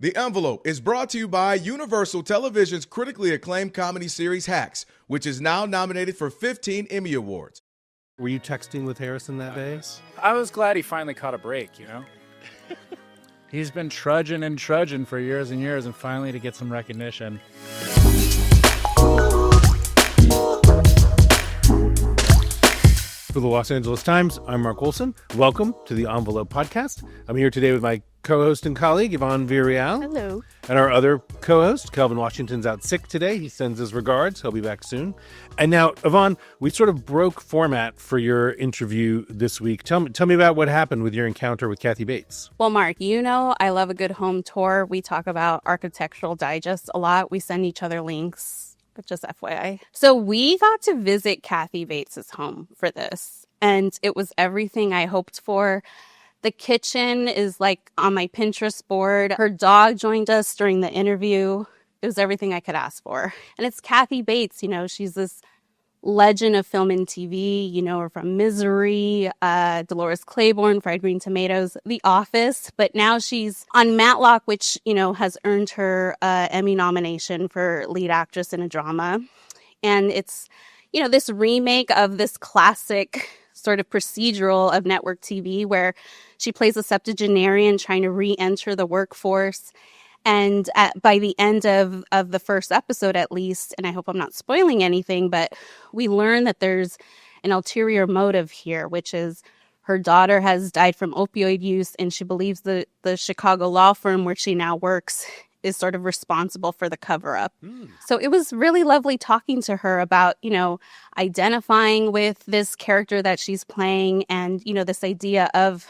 The Envelope is brought to you by Universal Television's critically acclaimed comedy series Hacks, which is now nominated for 15 Emmy Awards. Were you texting with Harrison that day? I was glad he finally caught a break, you know? He's been trudging and trudging for years and years, and finally to get some recognition. For the Los Angeles Times, I'm Mark Olson. Welcome to the Envelope Podcast. I'm here today with my co-host and colleague, Yvonne Villarreal. Hello. And our other co-host, Kelvin Washington's out sick today. He sends his regards. He'll be back soon. And now, Yvonne, we sort of broke format for your interview this week. Tell me about what happened with your encounter with Kathy Bates. Well, Mark, you know I love a good home tour. We talk about Architectural Digest a lot. We send each other links, but just FYI. So we got to visit Kathy Bates' home for this, and it was everything I hoped for. The kitchen is like on my Pinterest board. Her dog joined us during the interview. It was everything I could ask for. And it's Kathy Bates, you know, she's this legend of film and TV. You know her from Misery, Dolores Claiborne, Fried Green Tomatoes, The Office. But now she's on Matlock, which, you know, has earned her Emmy nomination for lead actress in a drama. And it's, you know, this remake of this classic sort of procedural of network TV where she plays a septuagenarian trying to re-enter the workforce. And by the end of the first episode, at least, and I hope I'm not spoiling anything, but we learn that there's an ulterior motive here, which is her daughter has died from opioid use, and she believes the Chicago law firm where she now works is sort of responsible for the cover-up. So it was really lovely talking to her about, you know, identifying with this character that she's playing and, you know, this idea of,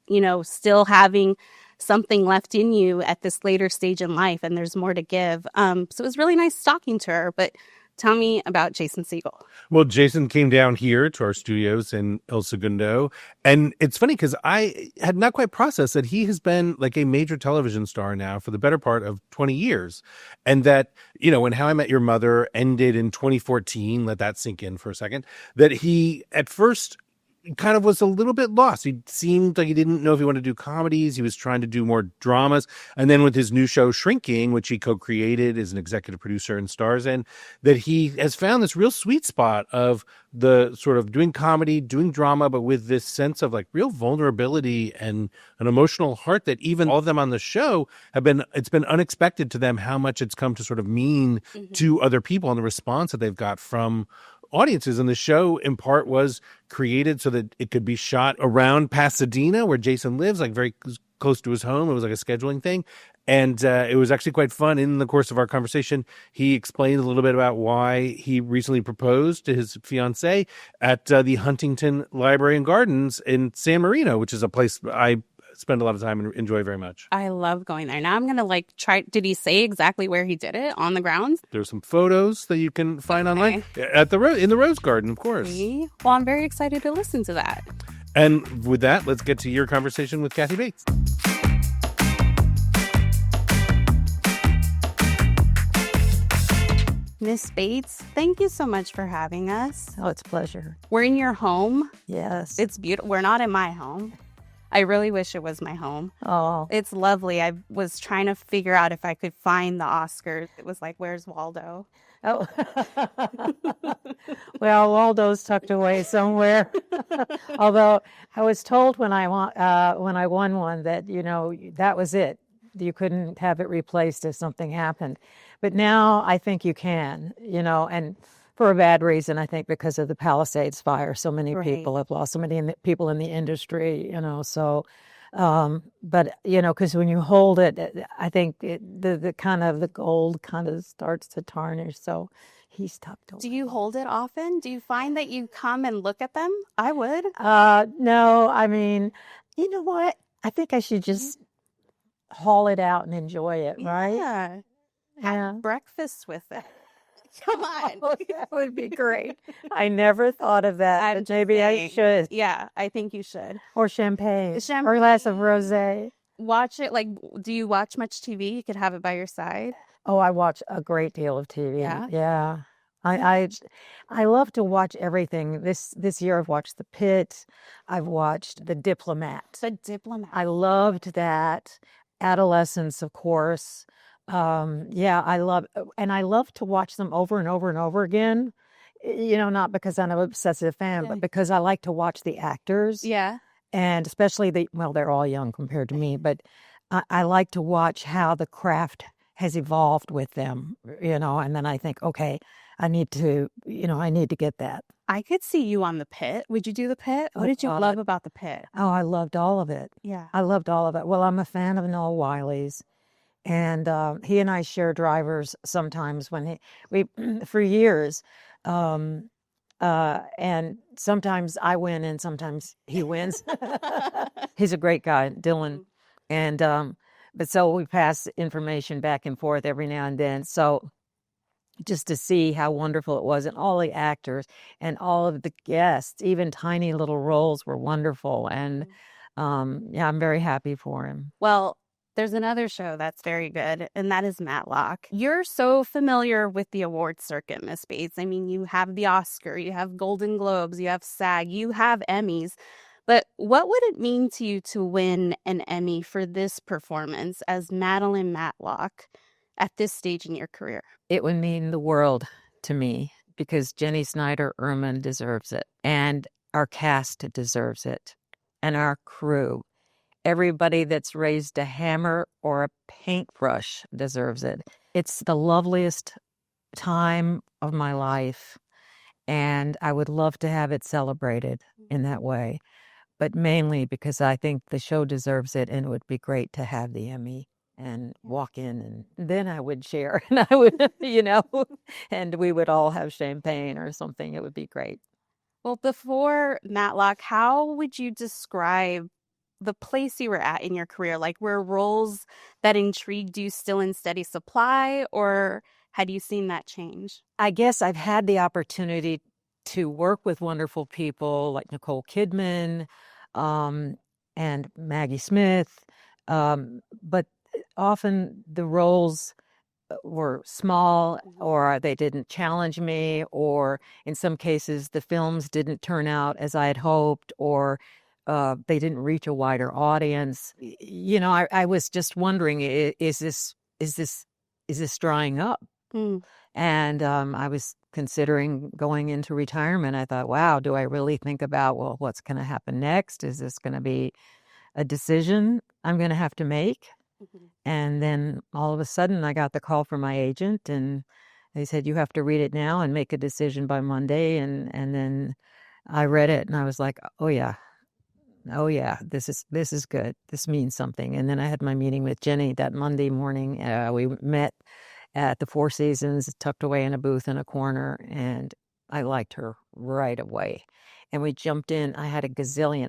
you know, still having something left in you at this later stage in life, and there's more to give. So it was really nice talking to her, but tell me about Jason Segel. Well, Jason came down here to our studios in El Segundo, and it's funny because I had not quite processed that he has been like a major television star now for the better part of 20 years. And that, you know, when How I Met Your Mother ended in 2014, let that sink in for a second, that he at first kind of was a little bit lost. He seemed like he didn't know if he wanted to do comedies. He was trying to do more dramas. And then with his new show, Shrinking, which he co-created as an executive producer and stars in, that he has found this real sweet spot of the sort of doing comedy, doing drama, but with this sense of like real vulnerability and an emotional heart that even all of them on the show it's been unexpected to them how much it's come to sort of mean to other people and the response that they've got from audiences. And the show in part was created so that it could be shot around Pasadena where Jason lives, like very close to his home. It was like a scheduling thing. And it was actually quite fun. In the course of our conversation, he explained a little bit about why he recently proposed to his fiancée at the Huntington Library and Gardens in San Marino, which is a place I spend a lot of time and enjoy very much. I love going there. Now I'm going to like try. Did he say exactly where he did it on the grounds? There's some photos that you can find online at in the Rose Garden, of course. See? Well, I'm very excited to listen to that. And with that, let's get to your conversation with Kathy Bates. Miss Bates, thank you so much for having us. Oh, it's a pleasure. We're in your home. Yes. It's beautiful. We're not in my home. I really wish it was my home. Oh. It's lovely. I was trying to figure out if I could find the Oscars. It was like, where's Waldo? Oh. Well, Waldo's tucked away somewhere. Although I was told when I won one that, you know, that was it. You couldn't have it replaced if something happened. But now I think you can, you know, and for a bad reason, I think, because of the Palisades fire. So many people have lost, so many people in the industry, you know, so, but, you know, because when you hold it, I think the kind of the gold kind of starts to tarnish. So he's tucked away. Do you hold it often? Do you find that you come and look at them? I would. No, I mean, you know what? I think I should just haul it out and enjoy it, right? Yeah. Have breakfast with it. Come on. Oh, that would be great. I never thought of that. But maybe I should. Yeah, I think you should. Or champagne. Or a glass of rosé. Watch it. Like, do you watch much TV? You could have it by your side. Oh, I watch a great deal of TV. Yeah? Yeah. I love to watch everything. This year I've watched The Pit. I've watched The Diplomat. The Diplomat. I loved that. adolescence, of course. Yeah, I love to watch them over and over and over again. Not because I'm an obsessive fan, Yeah. but because I like to watch the actors. Yeah. And especially they're all young compared to me, but I like to watch how the craft has evolved with them, and then I think, okay, I need to get that. I could see you on The Pit. Would you do The Pit? What Oh, did you God. love about The Pit? Oh, I loved all of it. Yeah. I loved all of it. Well, I'm a fan of Noel Wiley's, and he and I share drivers sometimes when we for years, and sometimes I win and sometimes he wins. He's a great guy, Dylan, and but so we pass information back and forth every now and then. So just to see how wonderful it was, and all the actors and all of the guests, even tiny little roles, were wonderful. And yeah, I'm very happy for him. Well, there's another show that's very good, and that is Matlock. You're so familiar with the award circuit, Miss Bates. I mean, you have the Oscar, you have Golden Globes, you have SAG, you have Emmys. But what would it mean to you to win an Emmy for this performance as Madeline Matlock at this stage in your career? It would mean the world to me because Jenny Snyder Ehrman deserves it, and our cast deserves it, and our crew. Everybody that's raised a hammer or a paintbrush deserves it. It's the loveliest time of my life, and I would love to have it celebrated in that way, but mainly because I think the show deserves it, and it would be great to have the Emmy and walk in, and then I would share, and I would, and we would all have champagne or something. It would be great. Well, before Matlock, how would you describe the place you were at in your career? Like, were roles that intrigued you still in steady supply, or had you seen that change? I guess I've had the opportunity to work with wonderful people like Nicole Kidman, and Maggie Smith, but often the roles were small, or they didn't challenge me, or in some cases the films didn't turn out as I had hoped, or they didn't reach a wider audience. I was just wondering, is this drying up? And I was considering going into retirement. I thought, wow, do I really think about, well, what's going to happen next? Is this going to be a decision I'm going to have to make? And then all of a sudden I got the call from my agent, and they said, you have to read it now and make a decision by Monday. And then I read it, and I was like, oh yeah, this is good. This means something. And then I had my meeting with Jenny that Monday morning. We met at the Four Seasons, tucked away in a booth in a corner, and I liked her right away. And we jumped in. I had a gazillion.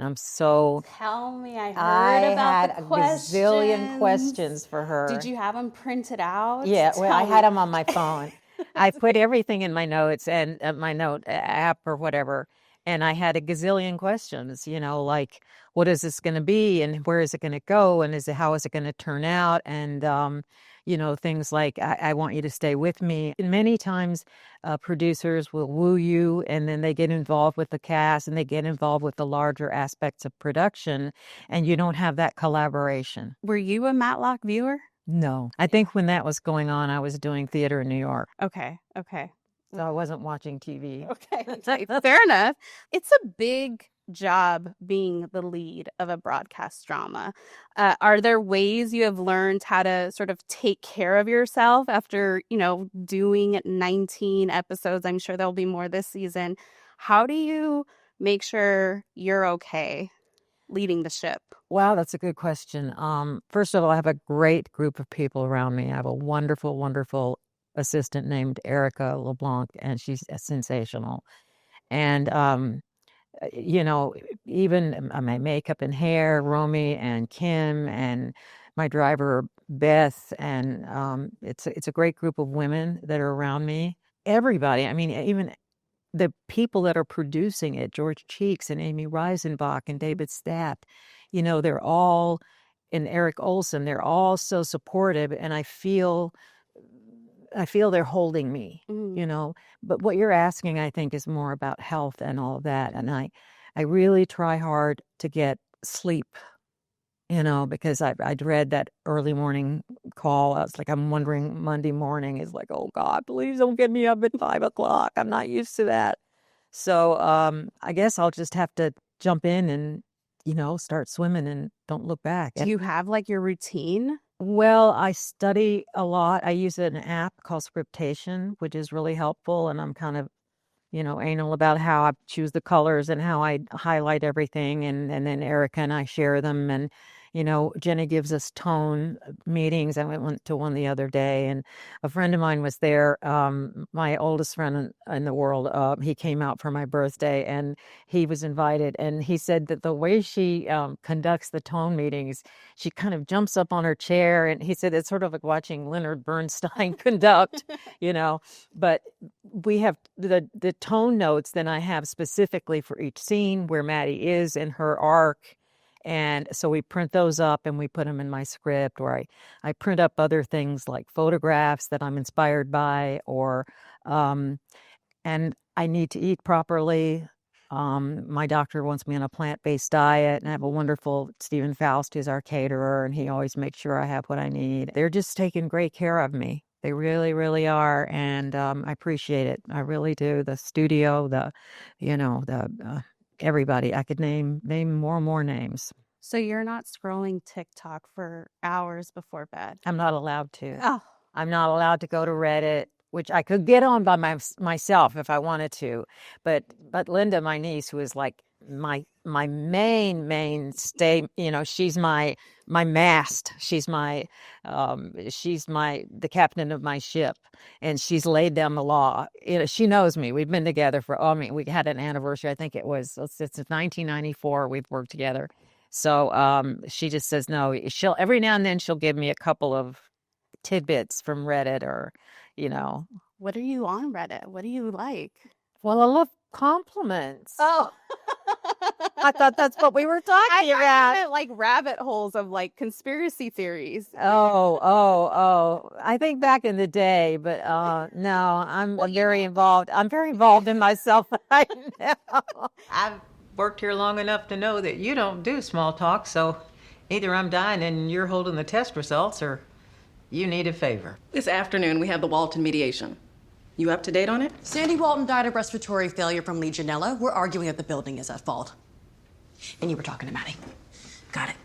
Tell me, I heard I about had the a questions. gazillion questions for her. Did you have them printed out? Yeah, well, I Tell had me. them on my phone. I put everything in my notes and my note app or whatever. And I had a gazillion questions, like, what is this going to be, and where is it going to go, and how is it going to turn out? And, things like, I want you to stay with me. And many times producers will woo you, and then they get involved with the cast, and they get involved with the larger aspects of production, and you don't have that collaboration. Were you a Matlock viewer? No. I think when that was going on, I was doing theater in New York. Okay. So I wasn't watching TV. Okay, fair enough. It's a big job being the lead of a broadcast drama. Are there ways you have learned how to sort of take care of yourself after, doing 19 episodes? I'm sure there'll be more this season. How do you make sure you're okay leading the ship? Wow, that's a good question. First of all, I have a great group of people around me. I have a wonderful, wonderful assistant named Erica LeBlanc, and she's sensational. And even my makeup and hair, Romy and Kim, and my driver Beth, and it's a great group of women that are around me. Everybody, I mean, even the people that are producing it, George Cheeks and Amy Reisenbach and David Stapp, they're all, and Eric Olson, they're all so supportive, and I feel they're holding me, But what you're asking, I think, is more about health and all of that. And I really try hard to get sleep because I dread that early morning call. I was like, I'm wondering Monday morning is like, oh God, please don't get me up at 5 o'clock. I'm not used to that. So I guess I'll just have to jump in and, start swimming and don't look back. Do you have like your routine? Well, I study a lot. I use an app called Scriptation, which is really helpful. And I'm kind of, anal about how I choose the colors and how I highlight everything. And then Erica and I share them. And, Jenny gives us tone meetings. I went to one the other day, and a friend of mine was there. My oldest friend in the world, he came out for my birthday, and he was invited. And he said that the way she conducts the tone meetings, she kind of jumps up on her chair. And he said it's sort of like watching Leonard Bernstein conduct, But we have the tone notes that I have specifically for each scene where Maddie is in her arc. And so we print those up and we put them in my script, or I print up other things like photographs that I'm inspired by, and I need to eat properly. My doctor wants me on a plant-based diet, and I have a wonderful Stephen Faust, who's our caterer, and he always makes sure I have what I need. They're just taking great care of me. They really, really are, and I appreciate it. I really do. The studio, everybody. I could name more and more names. So you're not scrolling TikTok for hours before bed? I'm not allowed to. Oh, I'm not allowed to go to Reddit, which I could get on by myself if I wanted to. But Linda, my niece, who is like my mainstay, she's my mast. She's the captain of my ship, and she's laid down the law. She knows me. We've been together we had an anniversary. I think it's 1994. We've worked together. So she just says no. Every now and then she'll give me a couple of tidbits from Reddit, or what are you on Reddit? What do you like? Well, I love compliments. Oh, I thought that's what we were talking about. I meant like rabbit holes of like conspiracy theories. Oh. I think back in the day, but no, I'm very involved. I'm very involved in myself right now. I've worked here long enough to know that you don't do small talk, so either I'm dying and you're holding the test results, or you need a favor. This afternoon, we have the Walton mediation. You up to date on it? Sandy Walton died of respiratory failure from Legionella. We're arguing that the building is at fault. And you were talking to Maddie. Got it.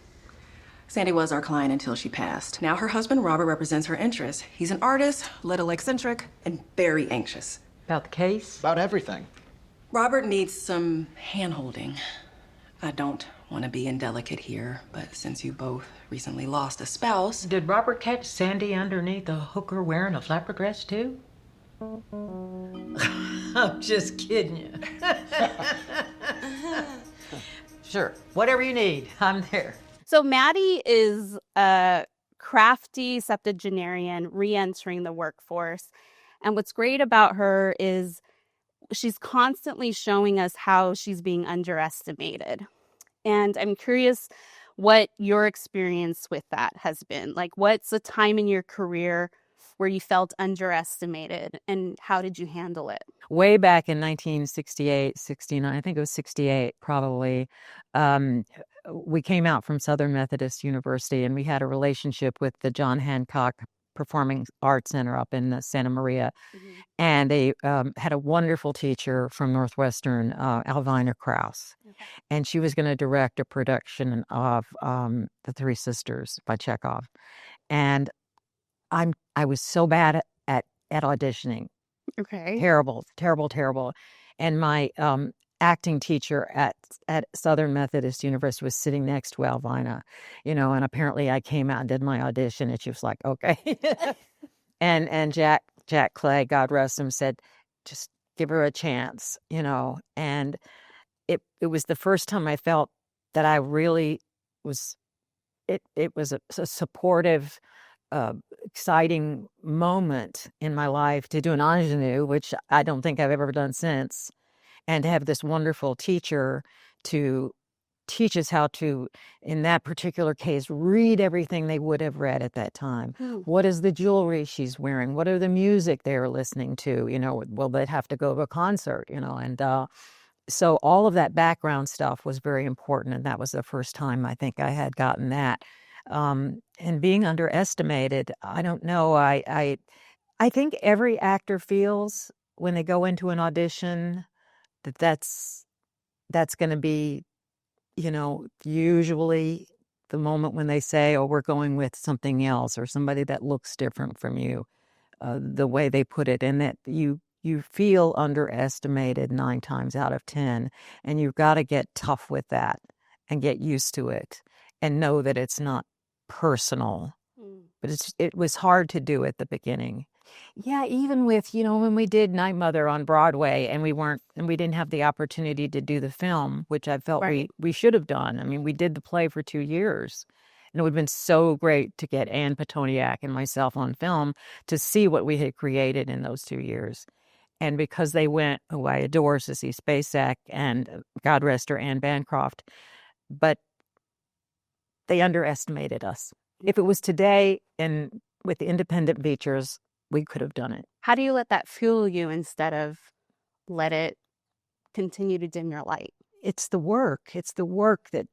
Sandy was our client until she passed. Now her husband, Robert, represents her interests. He's an artist, little eccentric, and very anxious. About the case? About everything. Robert needs some hand-holding. I don't want to be indelicate here, but since you both recently lost a spouse... Did Robert catch Sandy underneath a hooker wearing a flapper dress, too? I'm just kidding you. Sure, whatever you need, I'm there. So Maddie is a crafty septuagenarian re-entering the workforce. And what's great about her is she's constantly showing us how she's being underestimated. And I'm curious what your experience with that has been. Like, what's a time in your career where you felt underestimated, and how did you handle it? Way back in 1968, 69, I think it was 68 probably, we came out from Southern Methodist University, and we had a relationship with the John Hancock Performing Arts Center up in Santa Maria. Mm-hmm. And they had a wonderful teacher from Northwestern, Alvina Krauss. Okay. And she was going to direct a production of The Three Sisters by Chekhov. And I was so bad at auditioning. Okay. Terrible. And my acting teacher at Southern Methodist University was sitting next to Alvina, and apparently I came out and did my audition, and she was like, okay. and Jack Clay, God rest him, said, just give her a chance, and it was the first time I felt that I really was, it was a supportive, exciting moment in my life to do an ingenue, which I don't think I've ever done since, and to have this wonderful teacher to teach us how to, in that particular case, read everything they would have read at that time. What is the jewelry she's wearing? What are the music they're listening to? Will they have to go to a concert? And So all of that background stuff was very important, and that was the first time I think I had gotten that. And being underestimated, I don't know. I think every actor feels when they go into an audition that that's going to be, usually the moment when they say, "Oh, we're going with something else," or somebody that looks different from you. The way they put it, and that you feel underestimated 9 times out of 10, and you've got to get tough with that and get used to it and know that it's not personal. But it was hard to do at the beginning. Yeah, even with, when we did Night Mother on Broadway and we didn't have the opportunity to do the film, which I felt Right. we should have done. I mean, we did the play for 2 years. And it would have been so great to get Anne Petoniak and myself on film to see what we had created in those 2 years. And because they went, who I adore, Sissy Spacek and God rest her, Anne Bancroft, but they underestimated us. If it was today and with the independent features, we could have done it. How do you let that fuel you instead of let it continue to dim your light? It's the work. It's the work that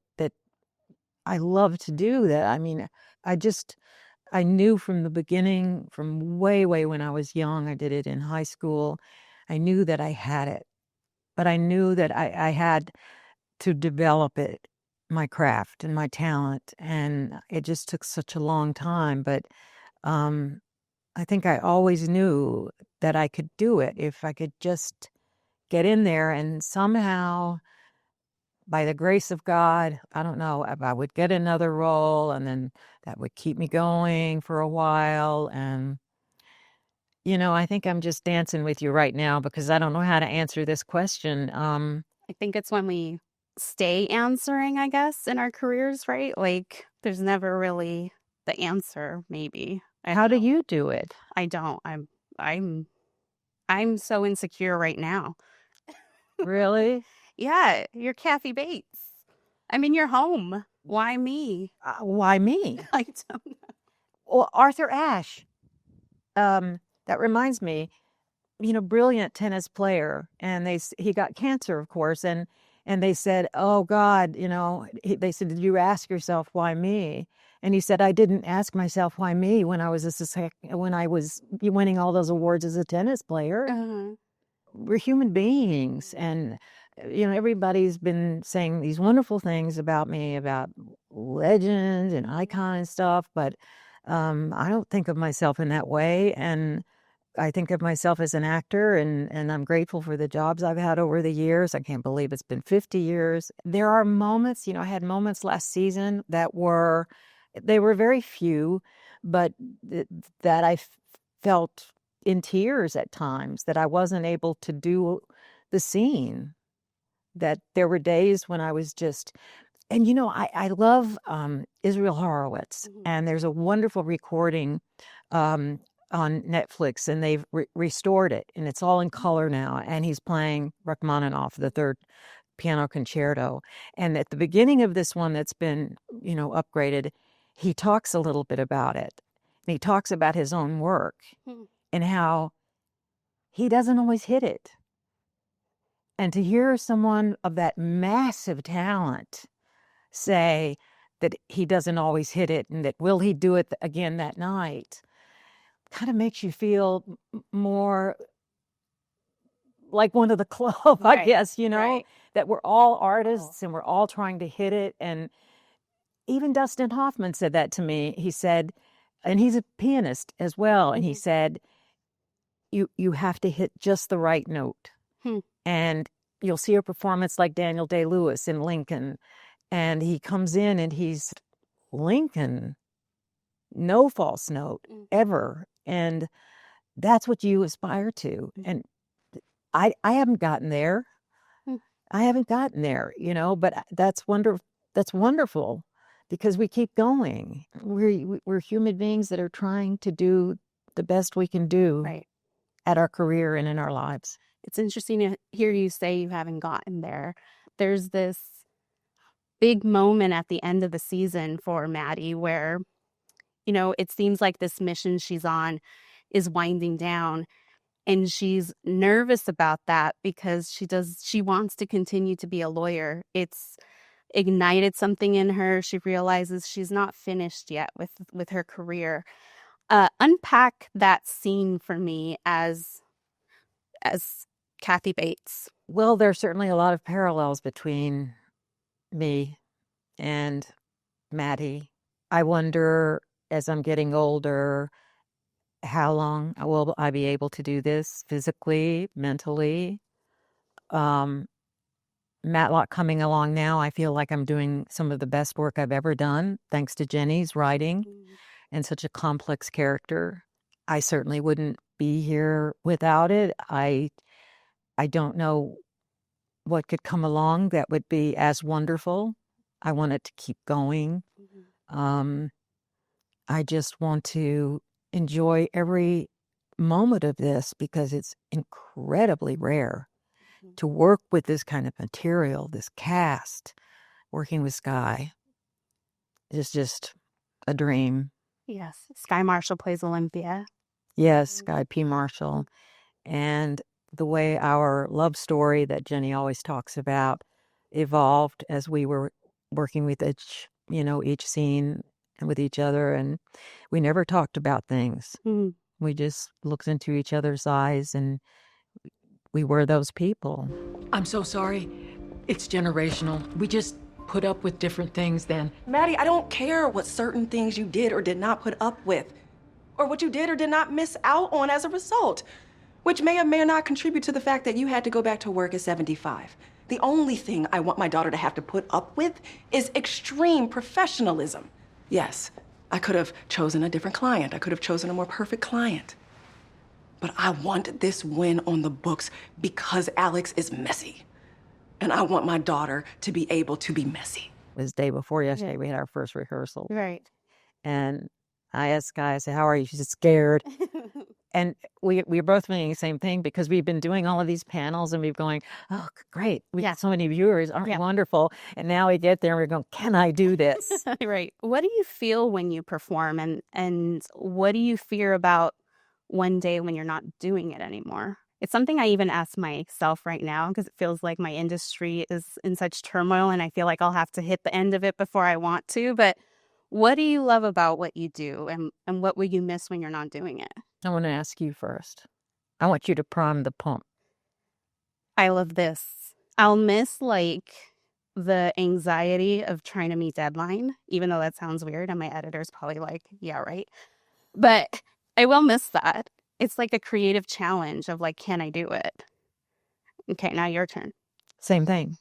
I love to do. That, I mean, I knew from the beginning, from way when I was young, I did it in high school. I knew that I had it, but I knew that I had to develop it, my craft and my talent. And it just took such a long time. But I think I always knew that I could do it if I could just get in there, and somehow, by the grace of God, I don't know, if I would get another role, and then that would keep me going for a while. And, I think I'm just dancing with you right now because I don't know how to answer this question. I think it's when we stay answering, I guess, in our careers, right? Like there's never really the answer, maybe. How do you do it? I don't. I'm so insecure right now. Really? Yeah, you're Kathy Bates. I'm in your home. Why me? Why me? I don't know. Well, Arthur Ashe. That reminds me, brilliant tennis player, and he got cancer, of course, and they said, "Oh God," they said, "Did you ask yourself why me?" And he said, "I didn't ask myself why me when I was winning all those awards as a tennis player." Uh-huh. We're human beings, and everybody's been saying these wonderful things about me, about legends and icon and stuff, but I don't think of myself in that way. And I think of myself as an actor, and I'm grateful for the jobs I've had over the years. I can't believe it's been 50 years. There are moments, I had moments last season they were very few, but that I felt in tears at times, that I wasn't able to do the scene, that there were days when I was just, and I love Israel Horowitz, and there's a wonderful recording on Netflix, and they've restored it, and it's all in color now, and he's playing Rachmaninoff, the third piano concerto. And at the beginning of this one that's been, upgraded, he talks a little bit about it. And he talks about his own work and how he doesn't always hit it. And to hear someone of that massive talent say that he doesn't always hit it, and that will he do it again that night, kind of makes you feel more like one of the club, I guess, right. that we're all artists and we're all trying to hit it. And even Dustin Hoffman said that to me. He said, and he's a pianist as well, and he said, you have to hit just the right note. And you'll see a performance like Daniel Day-Lewis in Lincoln, and he comes in and he's Lincoln, no false note ever. And that's what you aspire to. And I haven't gotten there. I haven't gotten there, but that's wonderful because we keep going. We're human beings that are trying to do the best we can do at our career and in our lives. It's interesting to hear you say you haven't gotten there. There's this big moment at the end of the season for Maddie where, it seems like this mission she's on is winding down. And she's nervous about that because she wants to continue to be a lawyer. It's ignited something in her. She realizes she's not finished yet with her career. Unpack that scene for me as Kathy Bates. Well, there's certainly a lot of parallels between me and Maddie. I wonder, as I'm getting older, how long will I be able to do this physically, mentally? Matlock coming along now, I feel like I'm doing some of the best work I've ever done, thanks to Jenny's writing and such a complex character. I certainly wouldn't be here without it. I don't know what could come along that would be as wonderful. I want it to keep going. I just want to enjoy every moment of this because it's incredibly rare to work with this kind of material, this cast. Working with Sky is just a dream. Yes. Sky Marshall plays Olympia. Yes, Sky P. Marshall. And the way our love story that Jenny always talks about evolved as we were working with each scene and with each other. And we never talked about things. We just looked into each other's eyes and we were those people. I'm so sorry. It's generational. We just put up with different things then. Maddie, I don't care what certain things you did or did not put up with, or what you did or did not miss out on as a result, which may or may not contribute to the fact that you had to go back to work at 75. The only thing I want my daughter to have to put up with is extreme professionalism. Yes, I could have chosen a different client. I could have chosen a more perfect client. But I want this win on the books because Alex is messy. And I want my daughter to be able to be messy. It was the day before yesterday. We had our first rehearsal. Right. And I asked Sky, I said, how are you? She's scared. And we were both feeling the same thing because we've been doing all of these panels and we've going, oh, great. We got so many viewers. Aren't we wonderful? And now we get there and we're going, can I do this? Right. What do you feel when you perform and what do you fear about one day when you're not doing it anymore? It's something I even ask myself right now because it feels like my industry is in such turmoil and I feel like I'll have to hit the end of it before I want to. But what do you love about what you do and what will you miss when you're not doing it? I want to ask you first. I want you to prime the pump. I love this. I'll miss like the anxiety of trying to meet deadline, even though that sounds weird and my editor's probably like, yeah, right. But I will miss that. It's like a creative challenge of like, can I do it? Okay, now your turn. Same thing.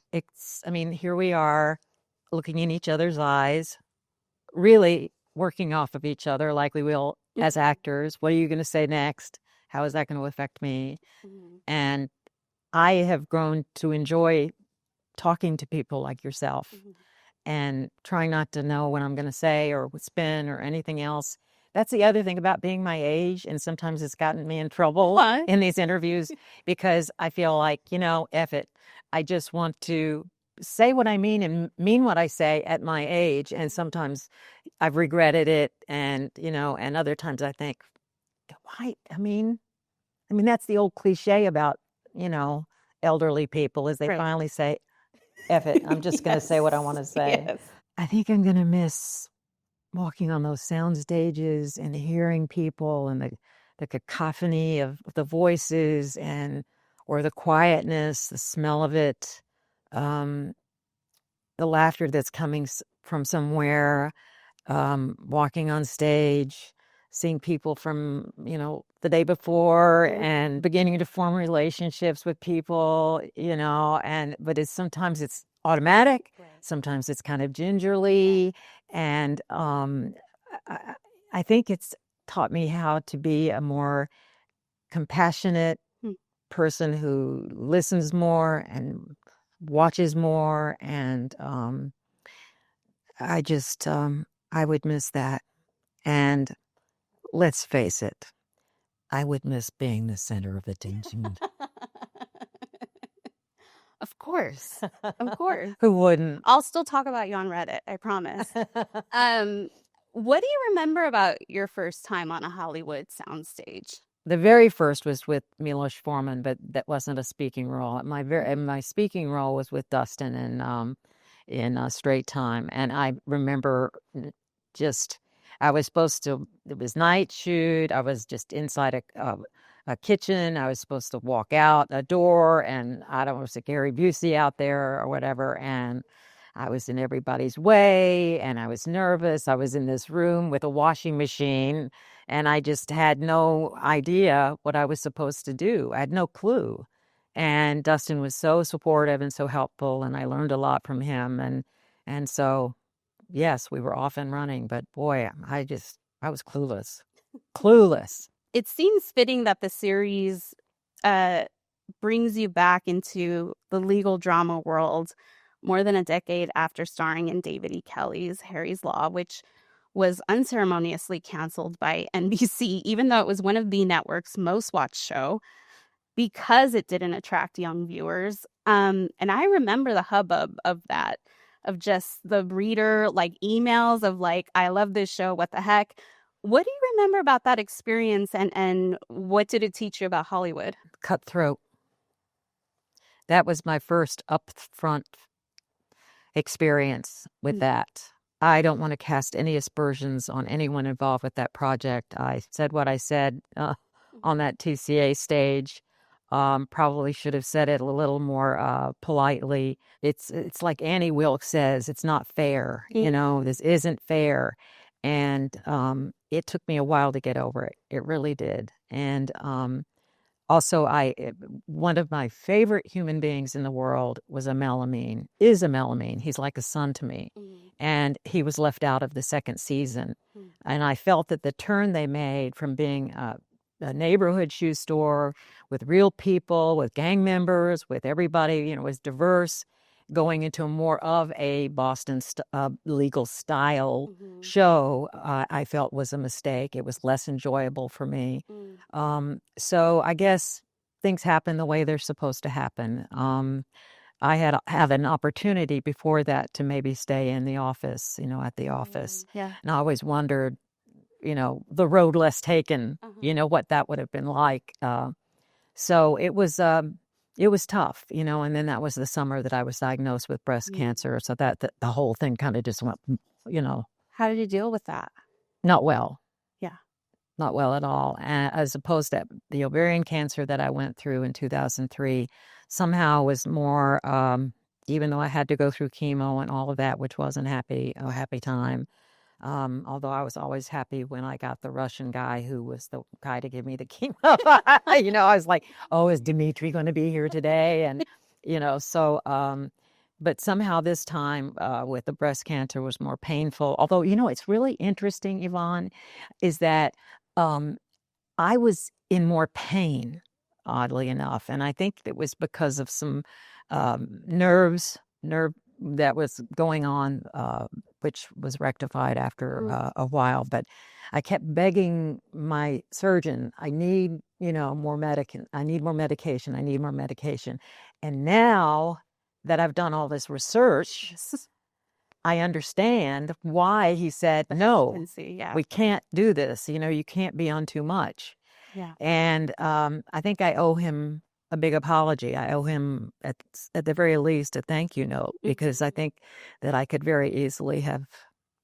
Here we are looking in each other's eyes, really working off of each other like we will as actors. What are you going to say next? How is that going to affect me? And I have grown to enjoy talking to people like yourself and trying not to know what I'm going to say or spin or anything else. That's the other thing about being my age, and sometimes it's gotten me in trouble in these interviews because I feel like, F it. I just want to say what I mean and mean what I say at my age, and sometimes I've regretted it, and and other times I think, why? I mean, that's the old cliche about elderly people is they finally say, F it. I'm just going to say what I want to say. Yes. I think I'm going to miss walking on those sound stages and hearing people and the cacophony of the voices or the quietness, the smell of it, the laughter that's coming from somewhere, walking on stage, seeing people from, the day before and beginning to form relationships with people, but sometimes it's automatic. Right. Sometimes it's kind of gingerly. And I think it's taught me how to be a more compassionate person who listens more and watches more. And I would miss that. And let's face it, I would miss being the center of attention. Of course. Of course. Who wouldn't? I'll still talk about you on Reddit, I promise. What do you remember about your first time on a Hollywood soundstage? The very first was with Milos Forman, but that wasn't a speaking role. My speaking role was with Dustin in Straight Time, and I remember just I was supposed to. It was night shoot. I was just inside a kitchen. I was supposed to walk out a door, and I don't know, was it Gary Busey out there or whatever, and I was in everybody's way, and I was nervous. I was in this room with a washing machine, and I just had no idea what I was supposed to do. I had no clue. And Dustin was so supportive and so helpful, and I learned a lot from him. And so, yes, we were off and running, but boy, I was clueless. Clueless. It seems fitting that the series brings you back into the legal drama world more than a decade after starring in David E. Kelley's Harry's Law, which was unceremoniously canceled by NBC, even though it was one of the network's most watched show, because it didn't attract young viewers. And I remember the hubbub of that, of just the reader like emails of like, I love this show, what the heck? What do you remember about that experience, and what did it teach you about Hollywood? Cutthroat. That was my first upfront experience with that. I don't want to cast any aspersions on anyone involved with that project. I said what I said on that TCA stage. Probably should have said it a little more politely. It's like Annie Wilkes says, it's not fair. You know, this isn't fair. And it took me a while to get over it. It really did. And also, one of my favorite human beings in the world is a Melamine. He's like a son to me. And he was left out of the second season. And I felt that the turn they made from being a neighborhood shoe store with real people, with gang members, with everybody, was diverse, going into more of a Boston legal style show, I felt was a mistake. It was less enjoyable for me. So I guess things happen the way they're supposed to happen. I had an opportunity before that to maybe stay in the office, at the office. Yeah. And I always wondered, the road less taken, what that would have been like. So it was tough, and then that was the summer that I was diagnosed with breast cancer. So that the whole thing kind of just went, How did you deal with that? not well. Yeah. Not well at all. As opposed to the ovarian cancer that I went through in 2003, somehow was more, even though I had to go through chemo and all of that, which wasn't a happy time. Although I was always happy when I got the Russian guy who was the guy to give me the chemo. I was like, oh, is Dimitri going to be here today? And, but somehow this time with the breast cancer was more painful. Although, it's really interesting, Yvonne, is that I was in more pain, oddly enough. And I think it was because of some nerve that was going on, which was rectified after a while. But I kept begging my surgeon, I need, more medication. I need more medication. I need more medication. And now that I've done all this research, I understand why he said, no, we can't do this. You can't be on too much. Yeah. And I think I owe him a big apology. I owe him, at the very least, a thank you note, because I think that I could very easily have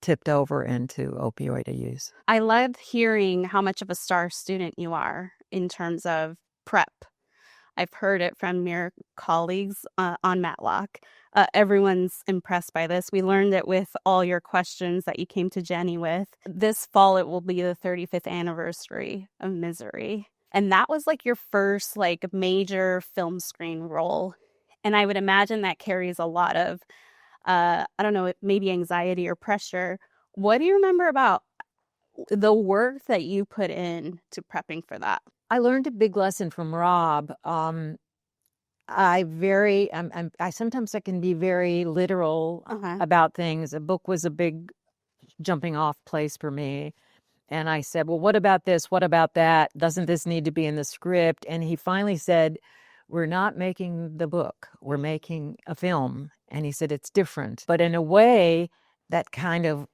tipped over into opioid use. I love hearing how much of a star student you are in terms of prep. I've heard it from your colleagues on Matlock. Everyone's impressed by this. We learned it with all your questions that you came to Jenny with. This fall, it will be the 35th anniversary of Misery. And that was like your first like major film screen role. And I would imagine that carries a lot of, I don't know, maybe anxiety or pressure. What do you remember about the work that you put in to prepping for that? I learned a big lesson from Rob. I sometimes I can be very literal about things. A book was a big jumping off place for me. And I said, well, what about this? What about that? Doesn't this need to be in the script? And he finally said, we're not making the book. We're making a film. And he said, it's different. But in a way, that kind of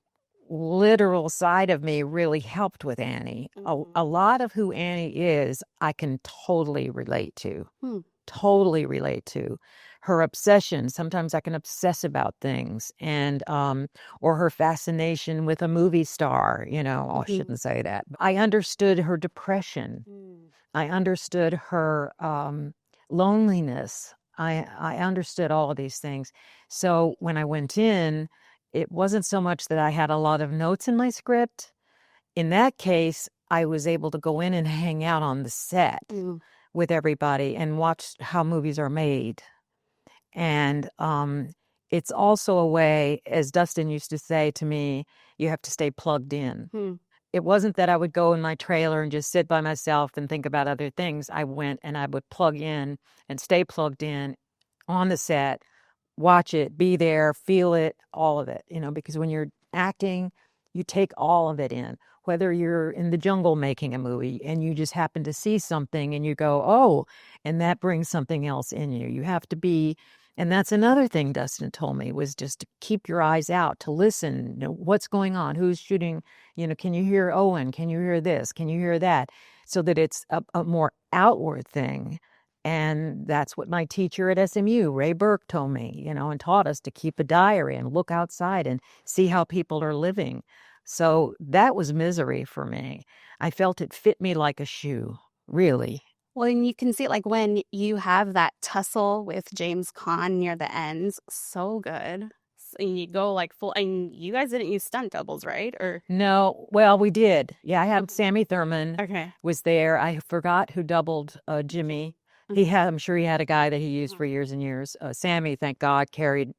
literal side of me really helped with Annie. A lot of who Annie is, I can totally relate to. Totally relate to. Her obsession, sometimes I can obsess about things, and or her fascination with a movie star, I shouldn't say that. I understood her depression. I understood her loneliness. I understood all of these things. So when I went in, it wasn't so much that I had a lot of notes in my script. In that case, I was able to go in and hang out on the set with everybody and watch how movies are made. And it's also a way, as Dustin used to say to me, you have to stay plugged in. It wasn't that I would go in my trailer and just sit by myself and think about other things. I went and I would plug in and stay plugged in on the set, watch it, be there, feel it, all of it, because when you're acting, you take all of it in. Whether you're in the jungle making a movie and you just happen to see something and you go, oh, and that brings something else in you. You have to be, and that's another thing Dustin told me, was just to keep your eyes out, to listen, what's going on, who's shooting, can you hear Owen? Can you hear this? Can you hear that? So that it's a more outward thing. And that's what my teacher at SMU, Ray Burke, told me, and taught us to keep a diary and look outside and see how people are living. So that was misery for me. I felt it fit me like a shoe, really. Well, and you can see it like when you have that tussle with James Caan near the ends, so good. So you go like full, and you guys didn't use stunt doubles, right? Or no, well, we did. Yeah, I had Sammy Thurman okay. was there. I forgot who doubled Jimmy. I'm sure he had a guy that he used for years and years. Sammy, thank God, carried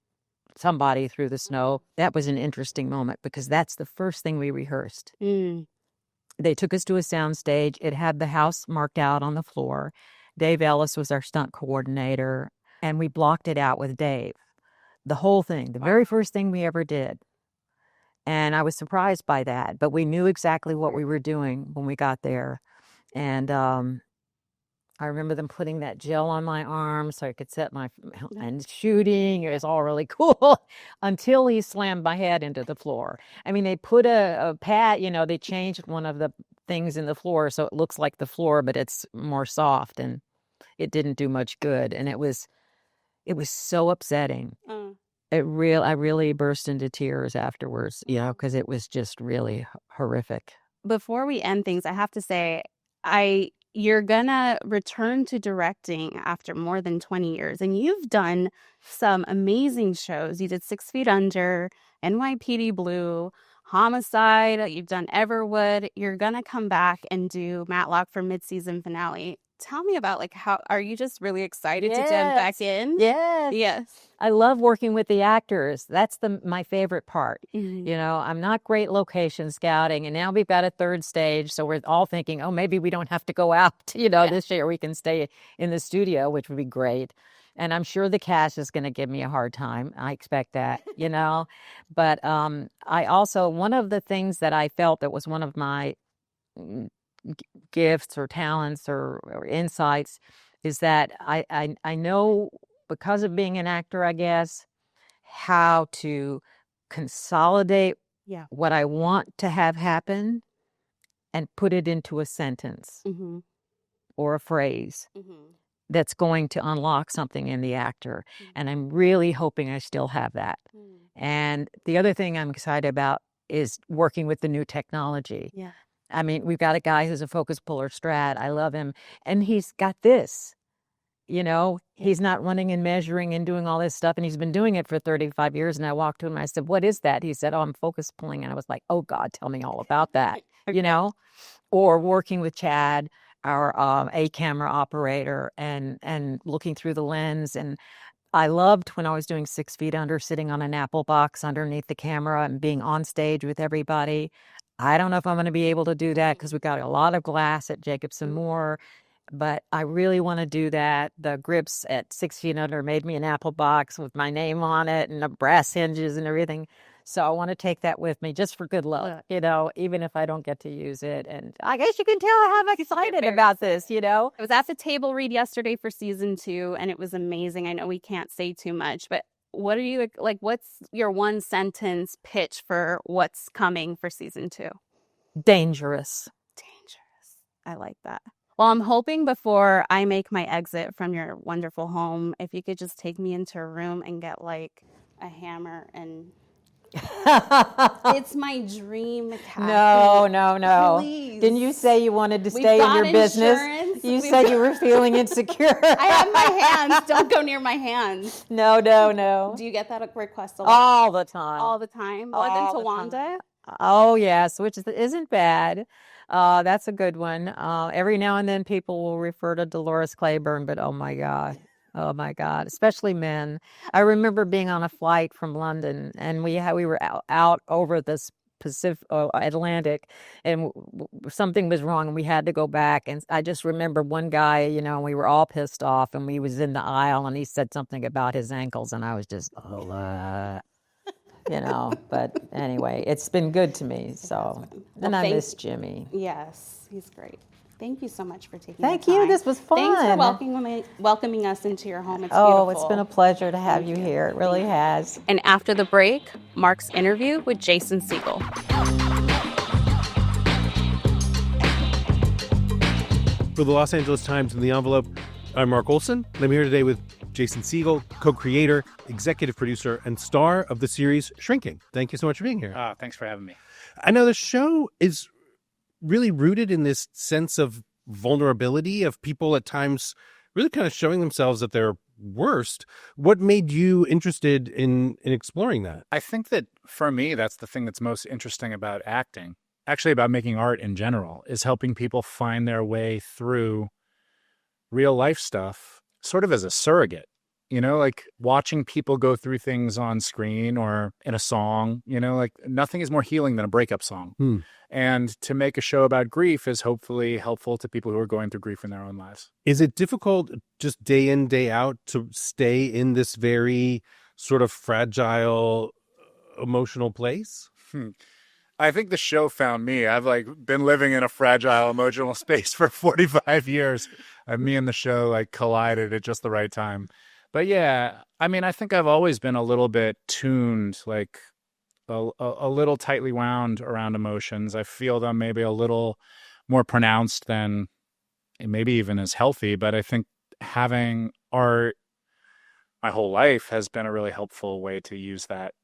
somebody through the snow. That was an interesting moment because that's the first thing we rehearsed. They took us to a sound stage. It had the house marked out on the floor. Dave Ellis was our stunt coordinator, and we blocked it out with Dave. The whole thing, the very first thing we ever did. And I was surprised by that, but we knew exactly what we were doing when we got there. And I remember them putting that gel on my arm so I could set and shooting. It was all really cool until he slammed my head into the floor. I mean, they put a pad, they changed one of the things in the floor so it looks like the floor, but it's more soft, and it didn't do much good. And it was so upsetting. I really burst into tears afterwards, because it was just really horrific. Before we end things, I have to say, you're gonna return to directing after more than 20 years, and you've done some amazing shows. You did 6 Feet Under, NYPD Blue, Homicide, you've done Everwood. You're gonna come back and do Matlock for mid-season finale. Tell me about how are you just really excited to jump back in? Yes. I love working with the actors. That's my favorite part. I'm not great location scouting, and now we've got a third stage, so we're all thinking, oh, maybe we don't have to go out. This year we can stay in the studio, which would be great. And I'm sure the cast is going to give me a hard time. I expect that, But I also, one of the things that I felt that was one of my gifts or talents or insights is that I know, because of being an actor, I guess, how to consolidate what I want to have happen and put it into a sentence or a phrase that's going to unlock something in the actor. And I'm really hoping I still have that. And the other thing I'm excited about is working with the new technology. I mean, we've got a guy who's a focus puller strat. I love him. And he's got this, he's not running and measuring and doing all this stuff. And he's been doing it for 35 years. And I walked to him and I said, what is that? He said, oh, I'm focus pulling. And I was like, oh God, tell me all about that, or working with Chad, our A camera operator, and looking through the lens. And I loved when I was doing 6 Feet Under, sitting on an apple box underneath the camera and being on stage with everybody. I don't know if I'm going to be able to do that because we've got a lot of glass at Jacobson Moore, but I really want to do that. The grips at 6 Feet Under made me an apple box with my name on it and the brass hinges and everything. So I want to take that with me just for good luck, even if I don't get to use it. And I guess you can tell how I'm excited about this, I was at the table read yesterday for season 2, and it was amazing. I know we can't say too much, but what are you like? What's your one sentence pitch for what's coming for season 2? Dangerous. Dangerous. I like that. Well, I'm hoping before I make my exit from your wonderful home, if you could just take me into a room and get like a hammer and it's my dream, Kathy. No. Please. Didn't you say you wanted to stay in got your business? insurance. You said you were feeling insecure. I have my hands. Don't go near my hands. No. Do you get that request a lot? All the time. All the time? More than All the Tawanda? Oh, yes, which isn't bad. That's a good one. Every now and then people will refer to Dolores Claiborne, but oh my God, especially men. I remember being on a flight from London, and we were out over this Atlantic, and something was wrong, and we had to go back. And I just remember one guy, we were all pissed off, and we was in the aisle, and he said something about his ankles, and I was just, but anyway, it's been good to me. So, and I miss Jimmy. Yes, he's great. Thank you so much for taking Thank the time. you. This was fun. Thanks for welcoming us into your home. It's beautiful. It's been a pleasure to have you here. It really has. And after the break, Mark's interview with Jason Segel. For the Los Angeles Times and The Envelope, I'm Mark Olson. I'm here today with Jason Segel, co-creator, executive producer, and star of the series Shrinking. Thank you so much for being here. Thanks for having me. I know the show is really rooted in this sense of vulnerability, of people at times really kind of showing themselves at their worst. What made you interested in exploring that? I think that for me, that's the thing that's most interesting about acting, actually about making art in general, is helping people find their way through real life stuff sort of as a surrogate, like watching people go through things on screen or in a song, like nothing is more healing than a breakup song. And to make a show about grief is hopefully helpful to people who are going through grief in their own lives. Is it difficult just day in, day out to stay in this very sort of fragile emotional place? I think the show found me. I've been living in a fragile emotional space for 45 years. Me and the show collided at just the right time. But yeah, I mean, I think I've always been a little bit tuned, a little tightly wound around emotions. I feel them maybe a little more pronounced than maybe even as healthy. But I think having art my whole life has been a really helpful way to use that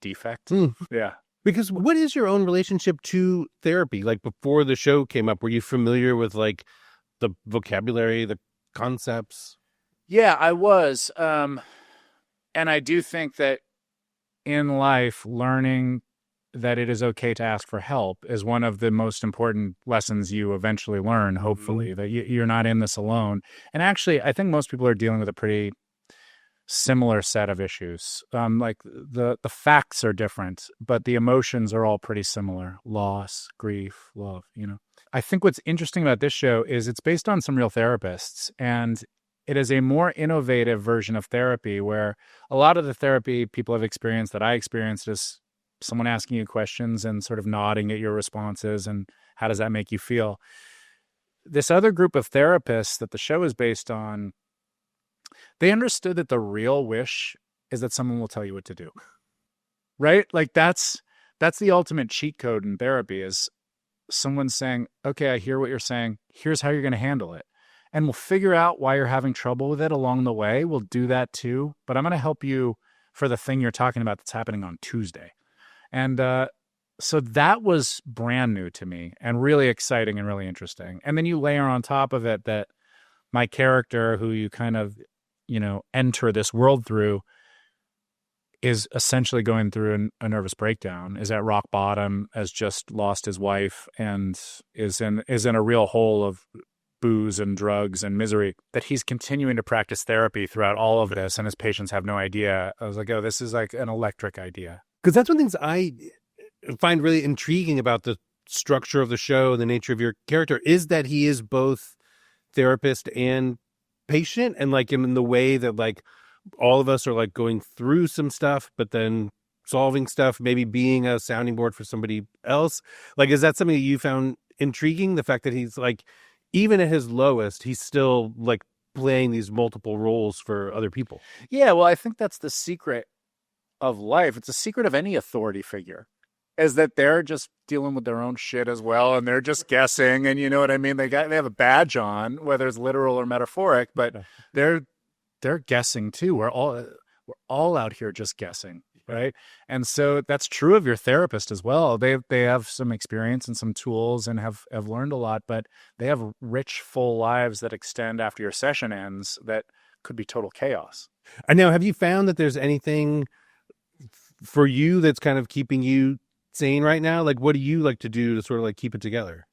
defect. Yeah. Because what is your own relationship to therapy? Like before the show came up, were you familiar with the vocabulary, the concepts? Yeah, I was. And I do think that in life, learning that it is okay to ask for help is one of the most important lessons you eventually learn, hopefully, that you're not in this alone. And actually, I think most people are dealing with a pretty similar set of issues. The facts are different, but the emotions are all pretty similar. Loss, grief, love, I think what's interesting about this show is it's based on some real therapists, and it is a more innovative version of therapy where a lot of the therapy people have experienced that I experienced is someone asking you questions and sort of nodding at your responses and how does that make you feel. This other group of therapists that the show is based on, they understood that the real wish is that someone will tell you what to do, right? That's the ultimate cheat code in therapy is someone saying, okay, I hear what you're saying. Here's how you're going to handle it. And we'll figure out why you're having trouble with it along the way. We'll do that too. But I'm going to help you for the thing you're talking about that's happening on Tuesday. And so that was brand new to me and really exciting and really interesting. And then you layer on top of it that my character, who you kind of, enter this world through, is essentially going through a nervous breakdown, is at rock bottom, has just lost his wife, and is in a real hole of booze and drugs and misery, that he's continuing to practice therapy throughout all of this, and his patients have no idea. I was like, oh, this is like an electric idea. Because that's one of the things I find really intriguing about the structure of the show, the nature of your character, is that he is both therapist and patient, and in the way that all of us are going through some stuff, but then solving stuff, maybe being a sounding board for somebody else. Is that something that you found intriguing? The fact that he's even at his lowest, he's still playing these multiple roles for other people. Yeah, well, I think that's the secret of life. It's a secret of any authority figure, is that they're just dealing with their own shit as well, and they're just guessing. And you know what I mean? They have a badge on, whether it's literal or metaphoric, but they're guessing too. We're all out here just guessing, right? And so that's true of your therapist as well. They have some experience and some tools and have learned a lot, but they have rich, full lives that extend after your session ends that could be total chaos. I know. Have you found that there's anything for you that's kind of keeping you sane right now? Like, what do you like to do to sort of like keep it together?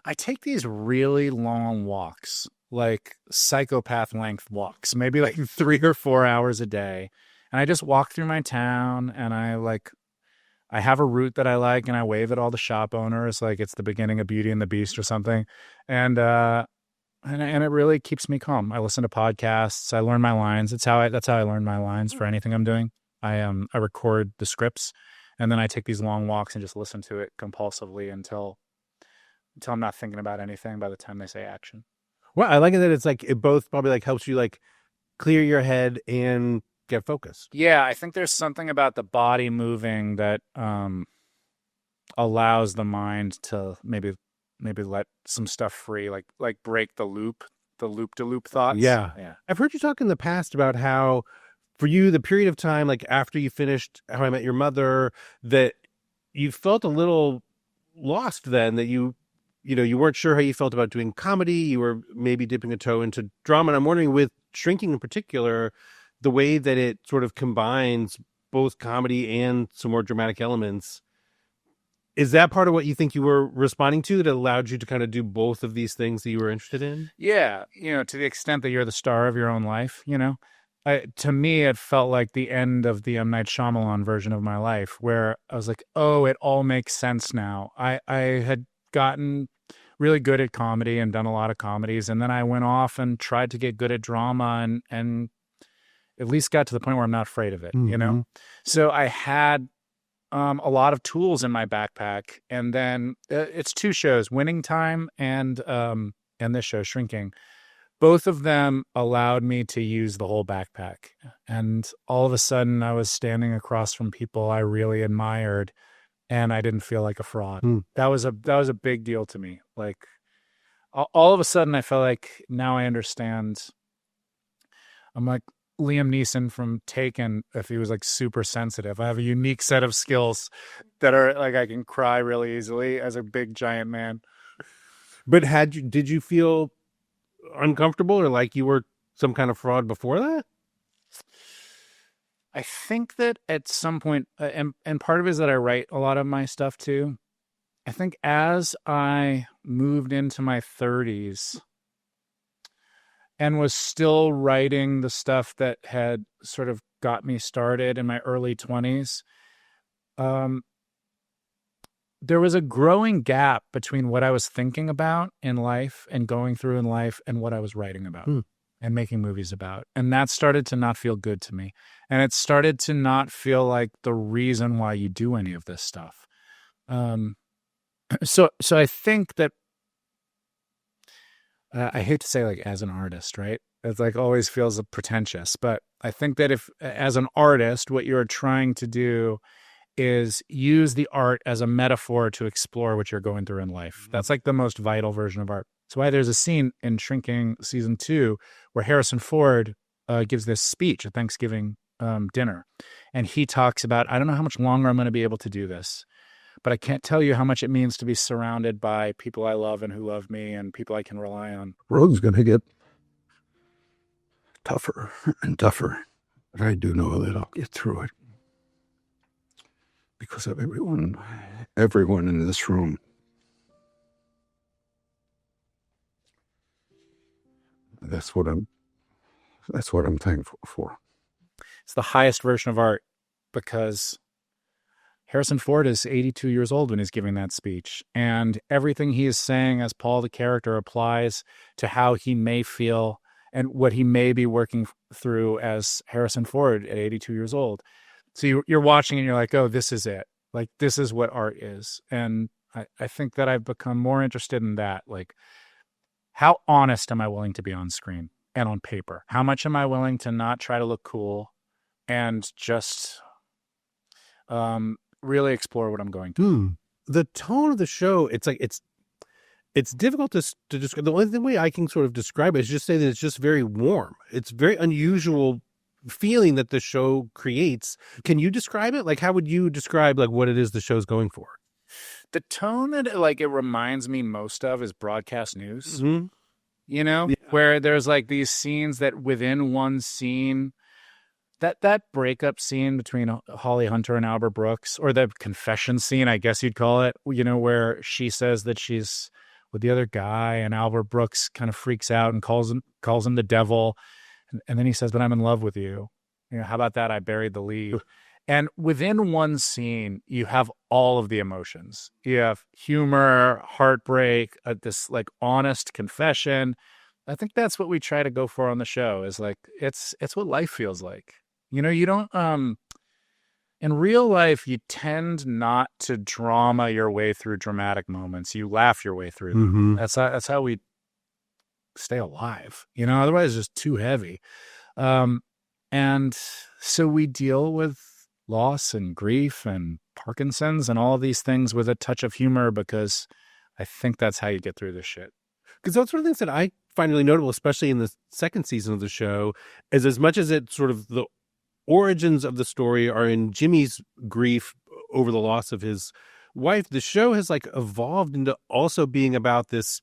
I take these really long walks, like psychopath length walks, maybe like 3 or 4 hours a day. And I just walk through my town, and I have a route that I like, and I wave at all the shop owners like it's the beginning of Beauty and the Beast or something. And it really keeps me calm. I listen to podcasts. I learn my lines. That's how I learn my lines for anything I'm doing. I record the scripts, and then I take these long walks and just listen to it compulsively until I'm not thinking about anything by the time they say action. Well, I like it that it's like it both probably like helps you like clear your head and get focused. Yeah, I think there's something about the body moving that allows the mind to maybe let some stuff free, like break the loop-de-loop thoughts. Yeah. I've heard you talk in the past about how for you, the period of time, like after you finished How I Met Your Mother, that you felt a little lost then, that you weren't sure how you felt about doing comedy. You were maybe dipping a toe into drama. And I'm wondering with Shrinking in particular, the way that it sort of combines both comedy and some more dramatic elements. Is that part of what you think you were responding to that allowed you to kind of do both of these things that you were interested in? Yeah. To the extent that you're the star of your own life, to me, it felt like the end of the M. Night Shyamalan version of my life, where I was like, oh, it all makes sense now. I had gotten really good at comedy and done a lot of comedies, and then I went off and tried to get good at drama and at least got to the point where I'm not afraid of it, So I had a lot of tools in my backpack, and then it's 2 shows, Winning Time and this show, Shrinking. Both of them allowed me to use the whole backpack. And all of a sudden I was standing across from people I really admired, and I didn't feel like a fraud. That was a big deal to me. Like all of a sudden I felt like now I understand. I'm like Liam Neeson from Taken if he was like super sensitive. I have a unique set of skills that are like I can cry really easily as a big giant man. But did you feel uncomfortable or like you were some kind of fraud before that? I think that at some point, and part of it is that I write a lot of my stuff too. I think as I moved into my 30s and was still writing the stuff that had sort of got me started in my early 20s, there was a growing gap between what I was thinking about in life and going through in life and what I was writing about and making movies about. And that started to not feel good to me. And it started to not feel like the reason why you do any of this stuff. So I think that I hate to say like as an artist, right? It's like always feels pretentious, but I think that if as an artist, what you're trying to do is use the art as a metaphor to explore what you're going through in life. That's like the most vital version of art. So why there's a scene in Shrinking season 2 where Harrison Ford gives this speech at Thanksgiving dinner. And he talks about, I don't know how much longer I'm going to be able to do this, but I can't tell you how much it means to be surrounded by people I love and who love me and people I can rely on. Road's going to get tougher and tougher, but I do know that I'll get through it. Because of everyone in this room. That's what I'm thankful for. It's the highest version of art because Harrison Ford is 82 years old when he's giving that speech. And everything he is saying as Paul the character applies to how he may feel and what he may be working through as Harrison Ford at 82 years old. So you're watching and you're like, oh, this is it. Like, this is what art is. And I think that I've become more interested in that. Like, how honest am I willing to be on screen? and on paper? How much am I willing to not try to look cool and just really explore what I'm going to? The tone of the show, it's like it's difficult to describe. The only way I can sort of describe it is just say that it's just very warm. It's very unusual feeling that the show creates. Can you describe it? Like, how would you describe like what it is the show's going for? The tone that like it reminds me most of is broadcast news. You know, where there's like these scenes that within one scene, that breakup scene between Holly Hunter and Albert Brooks, or the confession scene, I guess you'd call it, you know, where she says that she's with the other guy and Albert Brooks kind of freaks out and calls him the devil. And then he says, but I'm in love with you. You know, how about that? I buried the lead. And within one scene, you have all of the emotions. You have humor, heartbreak, this like honest confession. I think that's what we try to go for on the show, is like, it's what life feels like. You know, you don't, in real life, you tend not to drama your way through dramatic moments. You laugh your way through them. That's how we stay alive. You know, otherwise it's just too heavy. And so we deal with loss and grief and Parkinson's and all of these things with a touch of humor, because I think that's how you get through this shit. Because those sort of things that I find really notable, especially in the second season of the show, is as much as it sort of the origins of the story are in Jimmy's grief over the loss of his wife, the show has like evolved into also being about this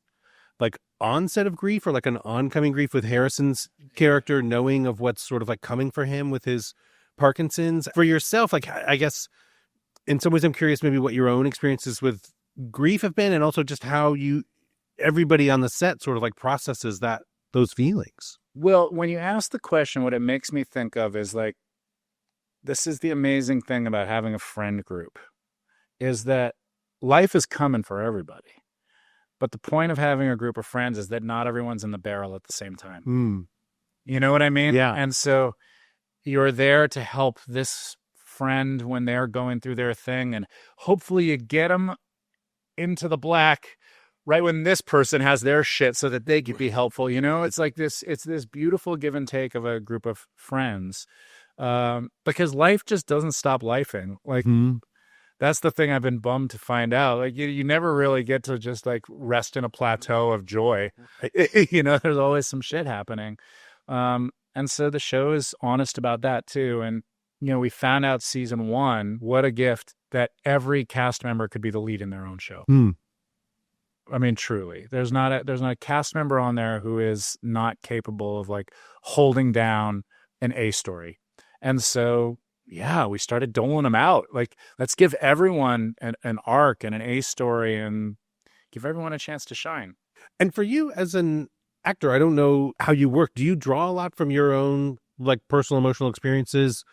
like onset of grief, or like an oncoming grief with Harrison's character knowing of what's sort of like coming for him with his Parkinson's. For yourself, like, I guess in some ways I'm curious maybe what your own experiences with grief have been, and also just how everybody on the set sort of like processes those feelings. Well, when you ask the question, what it makes me think of is like, this is the amazing thing about having a friend group, is that life is coming for everybody. But the point of having a group of friends is that not everyone's in the barrel at the same time. You know what I mean? Yeah. And so you're there to help this friend when they're going through their thing, and hopefully you get them into the black right when this person has their shit so that they can be helpful. You know, it's like this beautiful give and take of a group of friends, because life just doesn't stop lifing. Like, that's the thing I've been bummed to find out. Like, you never really get to just like rest in a plateau of joy. You know, there's always some shit happening. And so the show is honest about that too. And, you know, we found out season 1, what a gift that every cast member could be the lead in their own show. I mean, truly, there's not a cast member on there who is not capable of like holding down an A story. And so, yeah, we started doling them out. Like, let's give everyone an arc and an A story and give everyone a chance to shine. And for you as an actor, I don't know how you work. Do you draw a lot from your own like personal emotional experiences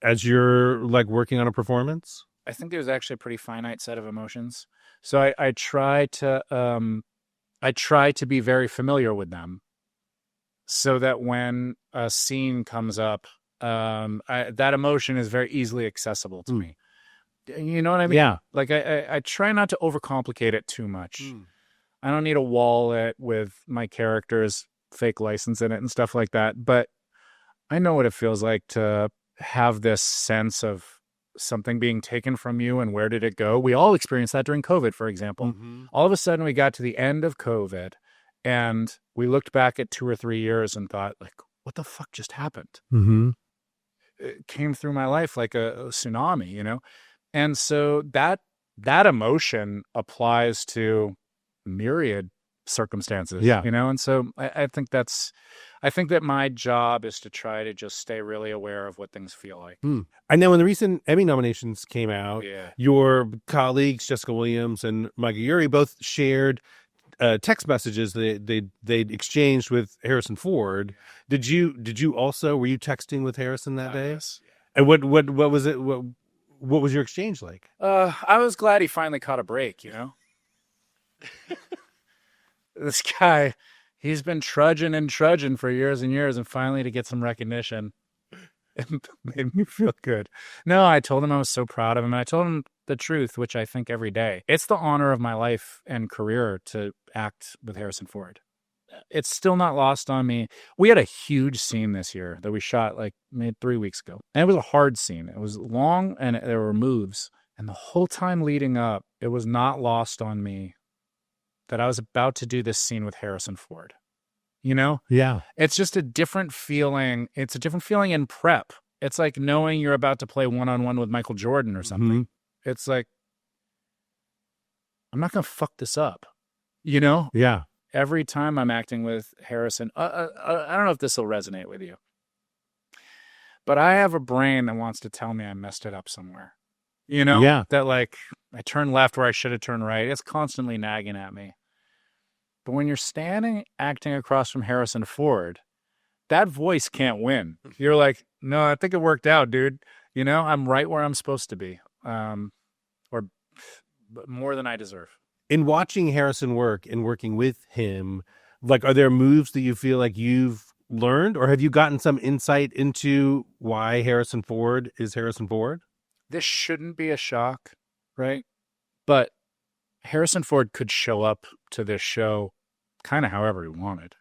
as you're like working on a performance? I think there's actually a pretty finite set of emotions. So I try to be very familiar with them, so that when a scene comes up, that emotion is very easily accessible to me. You know what I mean? Yeah. Like I try not to overcomplicate it too much. I don't need to wall it with my character's fake license in it and stuff like that. But I know what it feels like to have this sense of something being taken from you and where did it go? We all experienced that during COVID, for example. All of a sudden we got to the end of COVID and we looked back at 2 or 3 years and thought, like, what the fuck just happened? It came through my life like a tsunami, you know? And so that emotion applies to myriad circumstances, you know? And so I think that my job is to try to just stay really aware of what things feel like. I know when the recent Emmy nominations came out, your colleagues, Jessica Williams and Micah Urie, both shared text messages they'd exchanged with Harrison Ford. Did you also, were you texting with Harrison that day? Yes. And what was it? What was your exchange like? I was glad he finally caught a break, you know? This guy, he's been trudging and trudging for years and years, and finally to get some recognition, it made me feel good. No, I told him I was so proud of him, and I told him the truth, which I think every day. It's the honor of my life and career to act with Harrison Ford. it's still not lost on me. We had a huge scene this year that we shot like maybe 3 weeks ago. And it was a hard scene. It was long and there were moves. And the whole time leading up, it was not lost on me that I was about to do this scene with Harrison Ford. You know? Yeah. It's just a different feeling. It's a different feeling in prep. It's like knowing you're about to play one-on-one with Michael Jordan or something. It's like, I'm not going to fuck this up. You know? Yeah. Every time I'm acting with Harrison, I don't know if this will resonate with you, but I have a brain that wants to tell me I messed it up somewhere. You know? Yeah. That like, I turned left where I should have turned right. It's constantly nagging at me. But when you're standing acting across from Harrison Ford, that voice can't win. You're like, no, I think it worked out, dude. You know, I'm right where I'm supposed to be, or more than I deserve. In watching Harrison work and working with him, like, are there moves that you feel like you've learned, or have you gotten some insight into why Harrison Ford is Harrison Ford? This shouldn't be a shock, right? But Harrison Ford could show up to this show kind of however he wanted.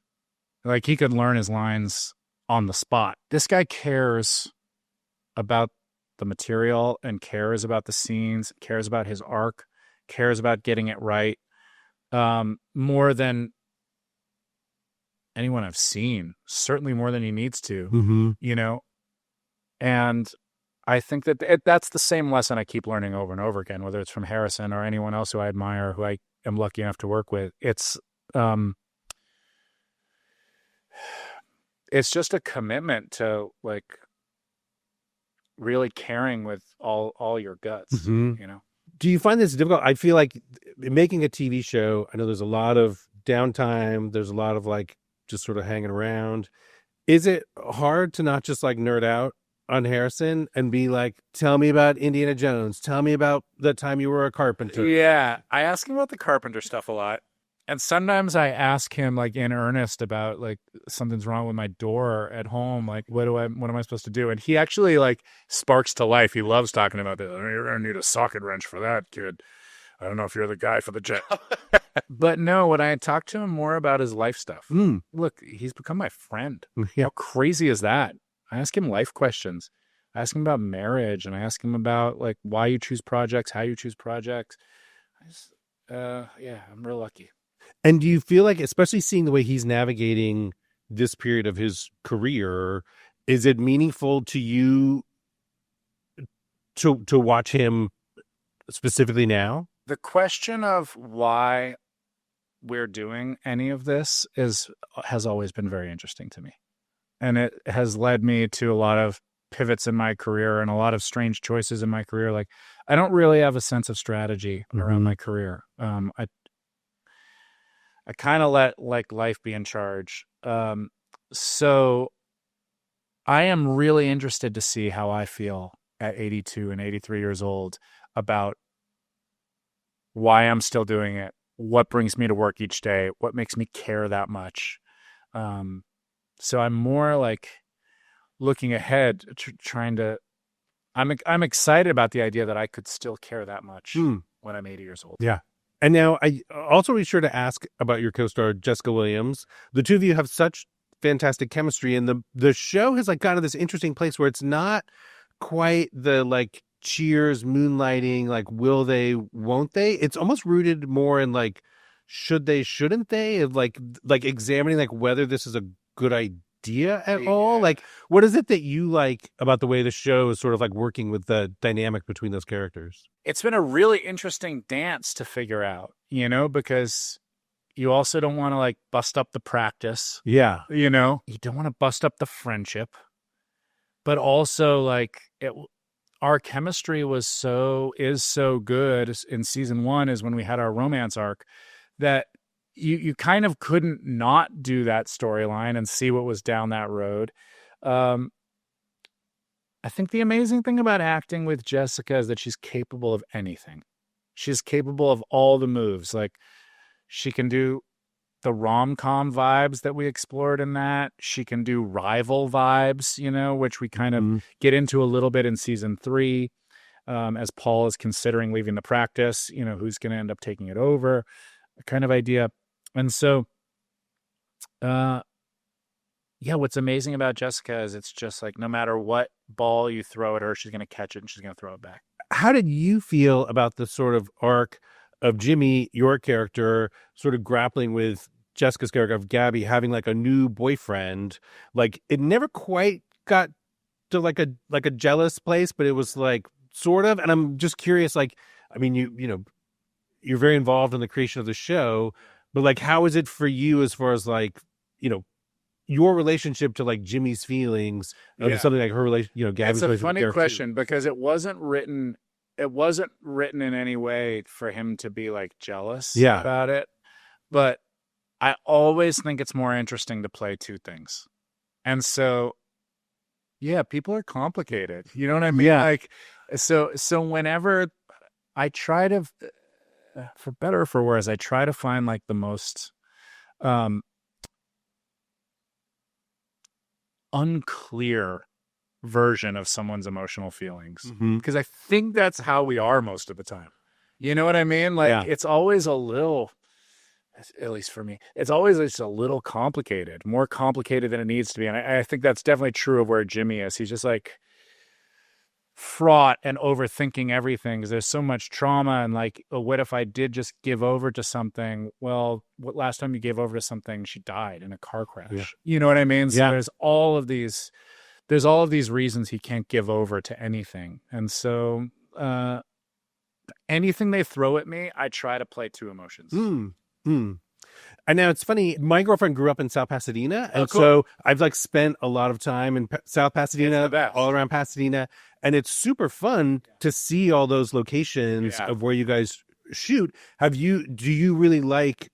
Like, he could learn his lines on the spot. This guy cares about the material and cares about the scenes, cares about his arc, cares about getting it right, more than anyone I've seen, certainly more than he needs to, you know? And I think that that's the same lesson I keep learning over and over again, whether it's from Harrison or anyone else who I admire, who I am lucky enough to work with. It's just a commitment to like really caring with all your guts, you know? Do you find this difficult? I feel like making a TV show, I know there's a lot of downtime. There's a lot of like just sort of hanging around. Is it hard to not just like nerd out on Harrison and be like, tell me about Indiana Jones. Tell me about the time you were a carpenter. Yeah. I ask him about the carpenter stuff a lot. And sometimes I ask him like in earnest about like something's wrong with my door at home. Like, what am I supposed to do? And he actually like sparks to life. He loves talking about this. You're going to need a socket wrench for that, kid. I don't know if you're the guy for the job. But no, when I talk to him more about his life stuff, look, he's become my friend. Yeah. How crazy is that? I ask him life questions. I ask him about marriage, and I ask him about like why you choose projects, how you choose projects. I'm real lucky. And do you feel like, especially seeing the way he's navigating this period of his career, is it meaningful to you to watch him specifically now? The question of why we're doing any of this has always been very interesting to me. And it has led me to a lot of pivots in my career and a lot of strange choices in my career. Like, I don't really have a sense of strategy around my career. I kind of let like life be in charge. So I am really interested to see how I feel at 82 and 83 years old about why I'm still doing it, what brings me to work each day, what makes me care that much. So I'm more like looking ahead, trying to. I'm excited about the idea that I could still care that much when I'm 80 years old. Yeah. And now I also be sure to ask about your co-star, Jessica Williams. The two of you have such fantastic chemistry, and the show has like gotten to this interesting place where it's not quite the like Cheers, moonlighting, like will they, won't they? It's almost rooted more in like should they, shouldn't they, of like examining like whether this is a good idea at all. Like, what is it that you like about the way the show is sort of like working with the dynamic between those characters? It's been a really interesting dance to figure out, you know, because you also don't want to like bust up the practice. Yeah. You know, you don't want to bust up the friendship, but also like our chemistry is so good in season 1 is when we had our romance arc that you kind of couldn't not do that storyline and see what was down that road. I think the amazing thing about acting with Jessica is that she's capable of anything. She's capable of all the moves. Like, she can do the rom-com vibes that we explored in that. She can do rival vibes, you know, which we kind of get into a little bit in season 3, as Paul is considering leaving the practice, you know, who's going to end up taking it over, kind of idea. And so Yeah, what's amazing about Jessica is it's just like no matter what ball you throw at her, she's going to catch it and she's going to throw it back. How did you feel about the sort of arc of Jimmy, your character, sort of grappling with Jessica's character of Gabby having like a new boyfriend? Like it never quite got to like a jealous place, but it was like sort of. And I'm just curious, like, I mean, you're very involved in the creation of the show, but like, how is it for you as far as like, your relationship to like Jimmy's feelings of something like her relation, Gabby's. It's a funny question because it wasn't written in any way for him to be like jealous about it. But I always think it's more interesting to play two things. And so, yeah, people are complicated. You know what I mean? Yeah. Like, so whenever I try to, for better or for worse, I try to find like the most, unclear version of someone's emotional feelings because I think that's how we are most of the time. You know what I mean? Like it's always a little, at least for me, it's always just a little complicated, more complicated than it needs to be. And I think that's definitely true of where Jimmy is. He's just like fraught and overthinking everything because there's so much trauma and like, oh, what if I did just give over to something? Well, what last time you gave over to something, she died in a car crash. You know what I mean? So there's all of these reasons he can't give over to anything. And so anything they throw at me, I try to play two emotions. And now it's funny, my girlfriend grew up in South Pasadena, and so I've like spent a lot of time in South Pasadena, all around Pasadena, and it's super fun to see all those locations of where you guys shoot. Do you really like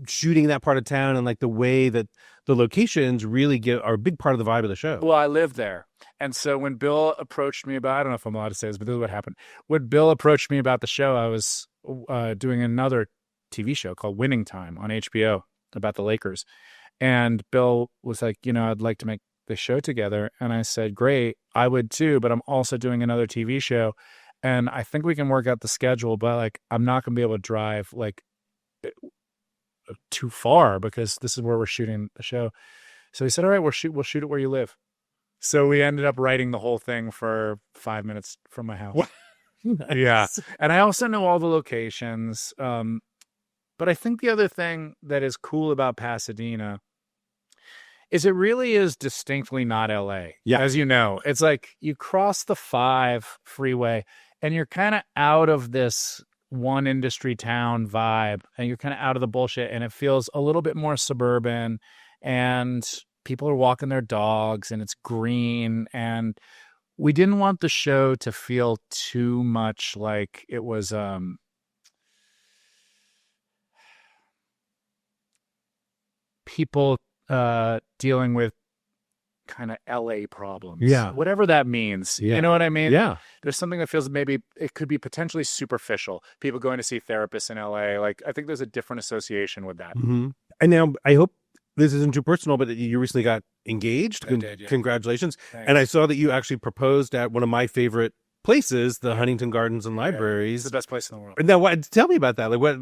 shooting that part of town and like the way that the locations really are a big part of the vibe of the show? Well, I live there. And so when Bill approached me about, I don't know if I'm allowed to say this, but this is what happened. When Bill approached me about the show, I was doing another TV show called Winning Time on HBO about the Lakers. And Bill was like, I'd like to make the show together. And I said, great, I would too, but I'm also doing another TV show. And I think we can work out the schedule, but like, I'm not going to be able to drive like too far because this is where we're shooting the show. So he said, all right, we'll shoot it where you live. So we ended up writing the whole thing for 5 minutes from my house. Nice. Yeah. And I also know all the locations. But I think the other thing that is cool about Pasadena is it really is distinctly not LA. Yeah. As you know, it's like you cross the 5 freeway and you're kind of out of this one industry town vibe and you're kind of out of the bullshit and it feels a little bit more suburban and people are walking their dogs and it's green. And we didn't want the show to feel too much like it was, people dealing with kind of LA problems. Yeah. Whatever that means. Yeah. You know what I mean? Yeah. There's something that feels maybe it could be potentially superficial. People going to see therapists in LA. Like, I think there's a different association with that. Mm-hmm. And now I hope this isn't too personal, but you recently got engaged. I did, yeah. Congratulations. Thanks. And I saw that you actually proposed at one of my favorite places, the Huntington Gardens and Libraries. It's the best place in the world. Now, tell me about that. Like,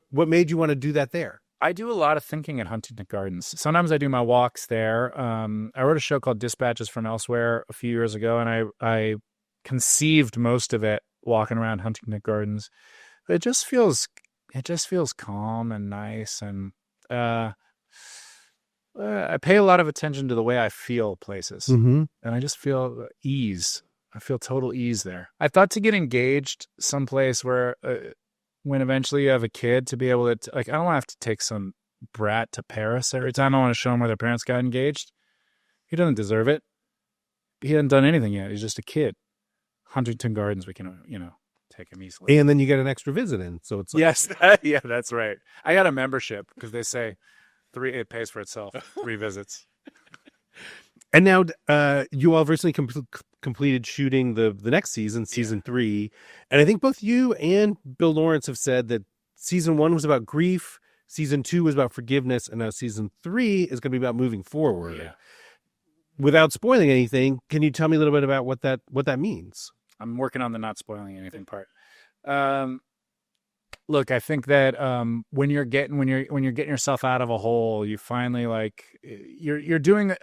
what made you want to do that there? I do a lot of thinking at Huntington Gardens. Sometimes I do my walks there. I wrote a show called Dispatches from Elsewhere a few years ago, and I conceived most of it walking around Huntington Gardens. It just feels calm and nice, and I pay a lot of attention to the way I feel places, and I just feel ease. I feel total ease there. I thought to get engaged someplace where. When eventually you have a kid, to be able to, like, I don't have to take some brat to Paris every time I want to show him where their parents got engaged. He doesn't deserve it. He hasn't done anything yet. He's just a kid. Huntington Gardens, we can, take him easily. And then you get an extra visit in. So it's like, yes. Yeah, that's right. I got a membership because they say it pays for itself. 3 visits. And now you all recently completed shooting the next season, season 3. And I think both you and Bill Lawrence have said that season 1 was about grief, season 2 was about forgiveness, and now season 3 is going to be about moving forward. Yeah. Without spoiling anything, can you tell me a little bit about what that means? I'm working on the not spoiling anything part. Look, I think that when you're getting yourself out of a hole, you finally like you're doing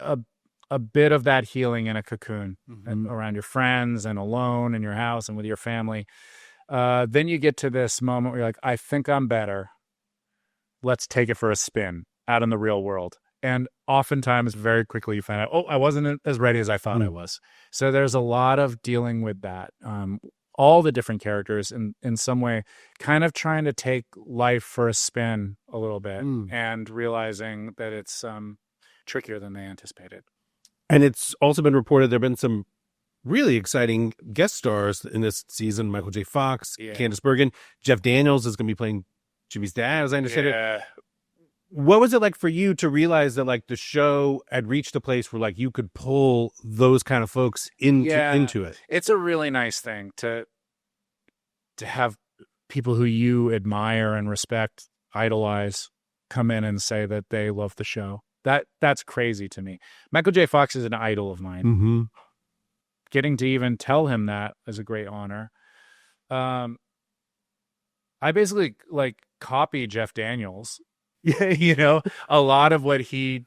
a bit of that healing in a cocoon and around your friends and alone in your house and with your family. Then you get to this moment where you're like, I think I'm better. Let's take it for a spin out in the real world. And oftentimes, very quickly, you find out, oh, I wasn't as ready as I thought I was. So there's a lot of dealing with that. All the different characters in some way kind of trying to take life for a spin a little bit and realizing that it's trickier than they anticipated. And it's also been reported there have been some really exciting guest stars in this season. Michael J. Fox, Candice Bergen, Jeff Daniels is going to be playing Jimmy's dad, as I understand it. What was it like for you to realize that like the show had reached a place where like you could pull those kind of folks into it? It's a really nice thing to have people who you admire and respect, idolize, come in and say that they love the show. That's crazy to me. Michael J. Fox is an idol of mine. Getting to even tell him that is a great honor. I basically like copy Jeff Daniels. You know, a lot of what he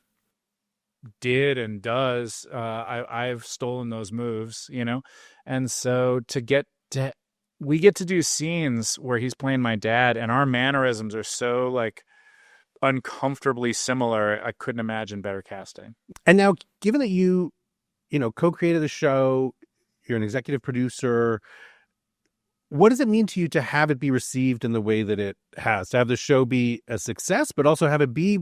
did and does, I've stolen those moves, you know? And so we get to do scenes where he's playing my dad and our mannerisms are so like uncomfortably similar. I couldn't imagine better casting. And now, given that you co-created the show, you're an executive producer, what does it mean to you to have it be received in the way that it has, to have the show be a success, but also have it be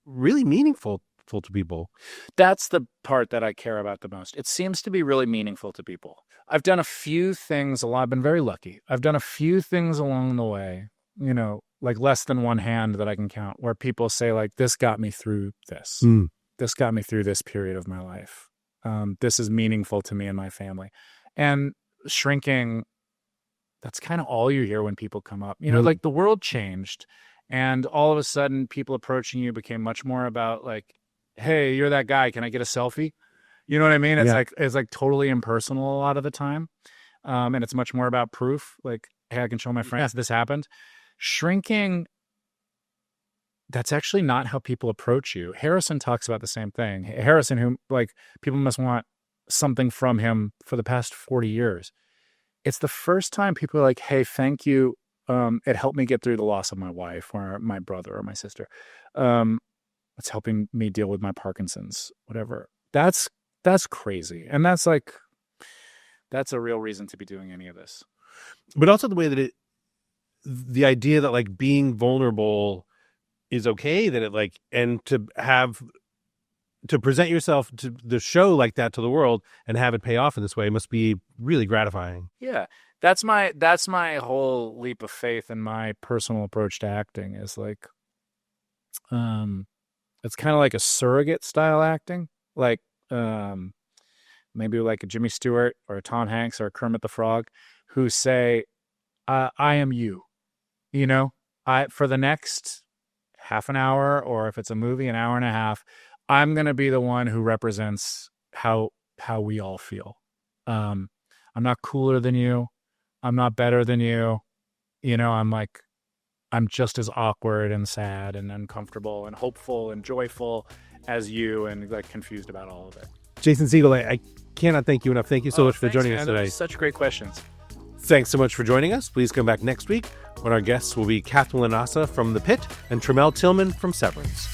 really meaningful to people? That's the part that I care about the most. It seems to be really meaningful to people. I've done a few things I've been very lucky. I've done a few things along the way, you know, like less than one hand that I can count, where people say like, this got me through this. This got me through this period of my life. This is meaningful to me and my family. And Shrinking, that's kind of all you hear when people come up. You know, like the world changed and all of a sudden people approaching you became much more about like, hey, you're that guy. Can I get a selfie? You know what I mean? It's like totally impersonal a lot of the time. And it's much more about proof. Like, hey, I can show my friends this happened. Shrinking, that's actually not how people approach you. Harrison talks about the same thing. Harrison, who like people must want something from him for the past 40 years. It's the first time people are like, hey, thank you. It helped me get through the loss of my wife or my brother or my sister. It's helping me deal with my Parkinson's, whatever. That's crazy. And that's a real reason to be doing any of this. But also the way that the idea that like being vulnerable is okay, that it like, and to present yourself to the show like that to the world and have it pay off in this way must be really gratifying. Yeah. That's my whole leap of faith and my personal approach to acting is like, it's kind of like a surrogate style acting. Like, maybe like a Jimmy Stewart or a Tom Hanks or a Kermit the Frog who say, I am you, you know, for the next half an hour, or if it's a movie, an hour and a half, I'm going to be the one who represents how we all feel. I'm not cooler than you. I'm not better than you. You know, I'm just as awkward and sad and uncomfortable and hopeful and joyful as you and like confused about all of it. Jason Segel, I cannot thank you enough. Thank you so much for joining us today. Such great questions. Thanks so much for joining us. Please come back next week when our guests will be Catherine Lanassa from The Pit and Tramel Tillman from Severance.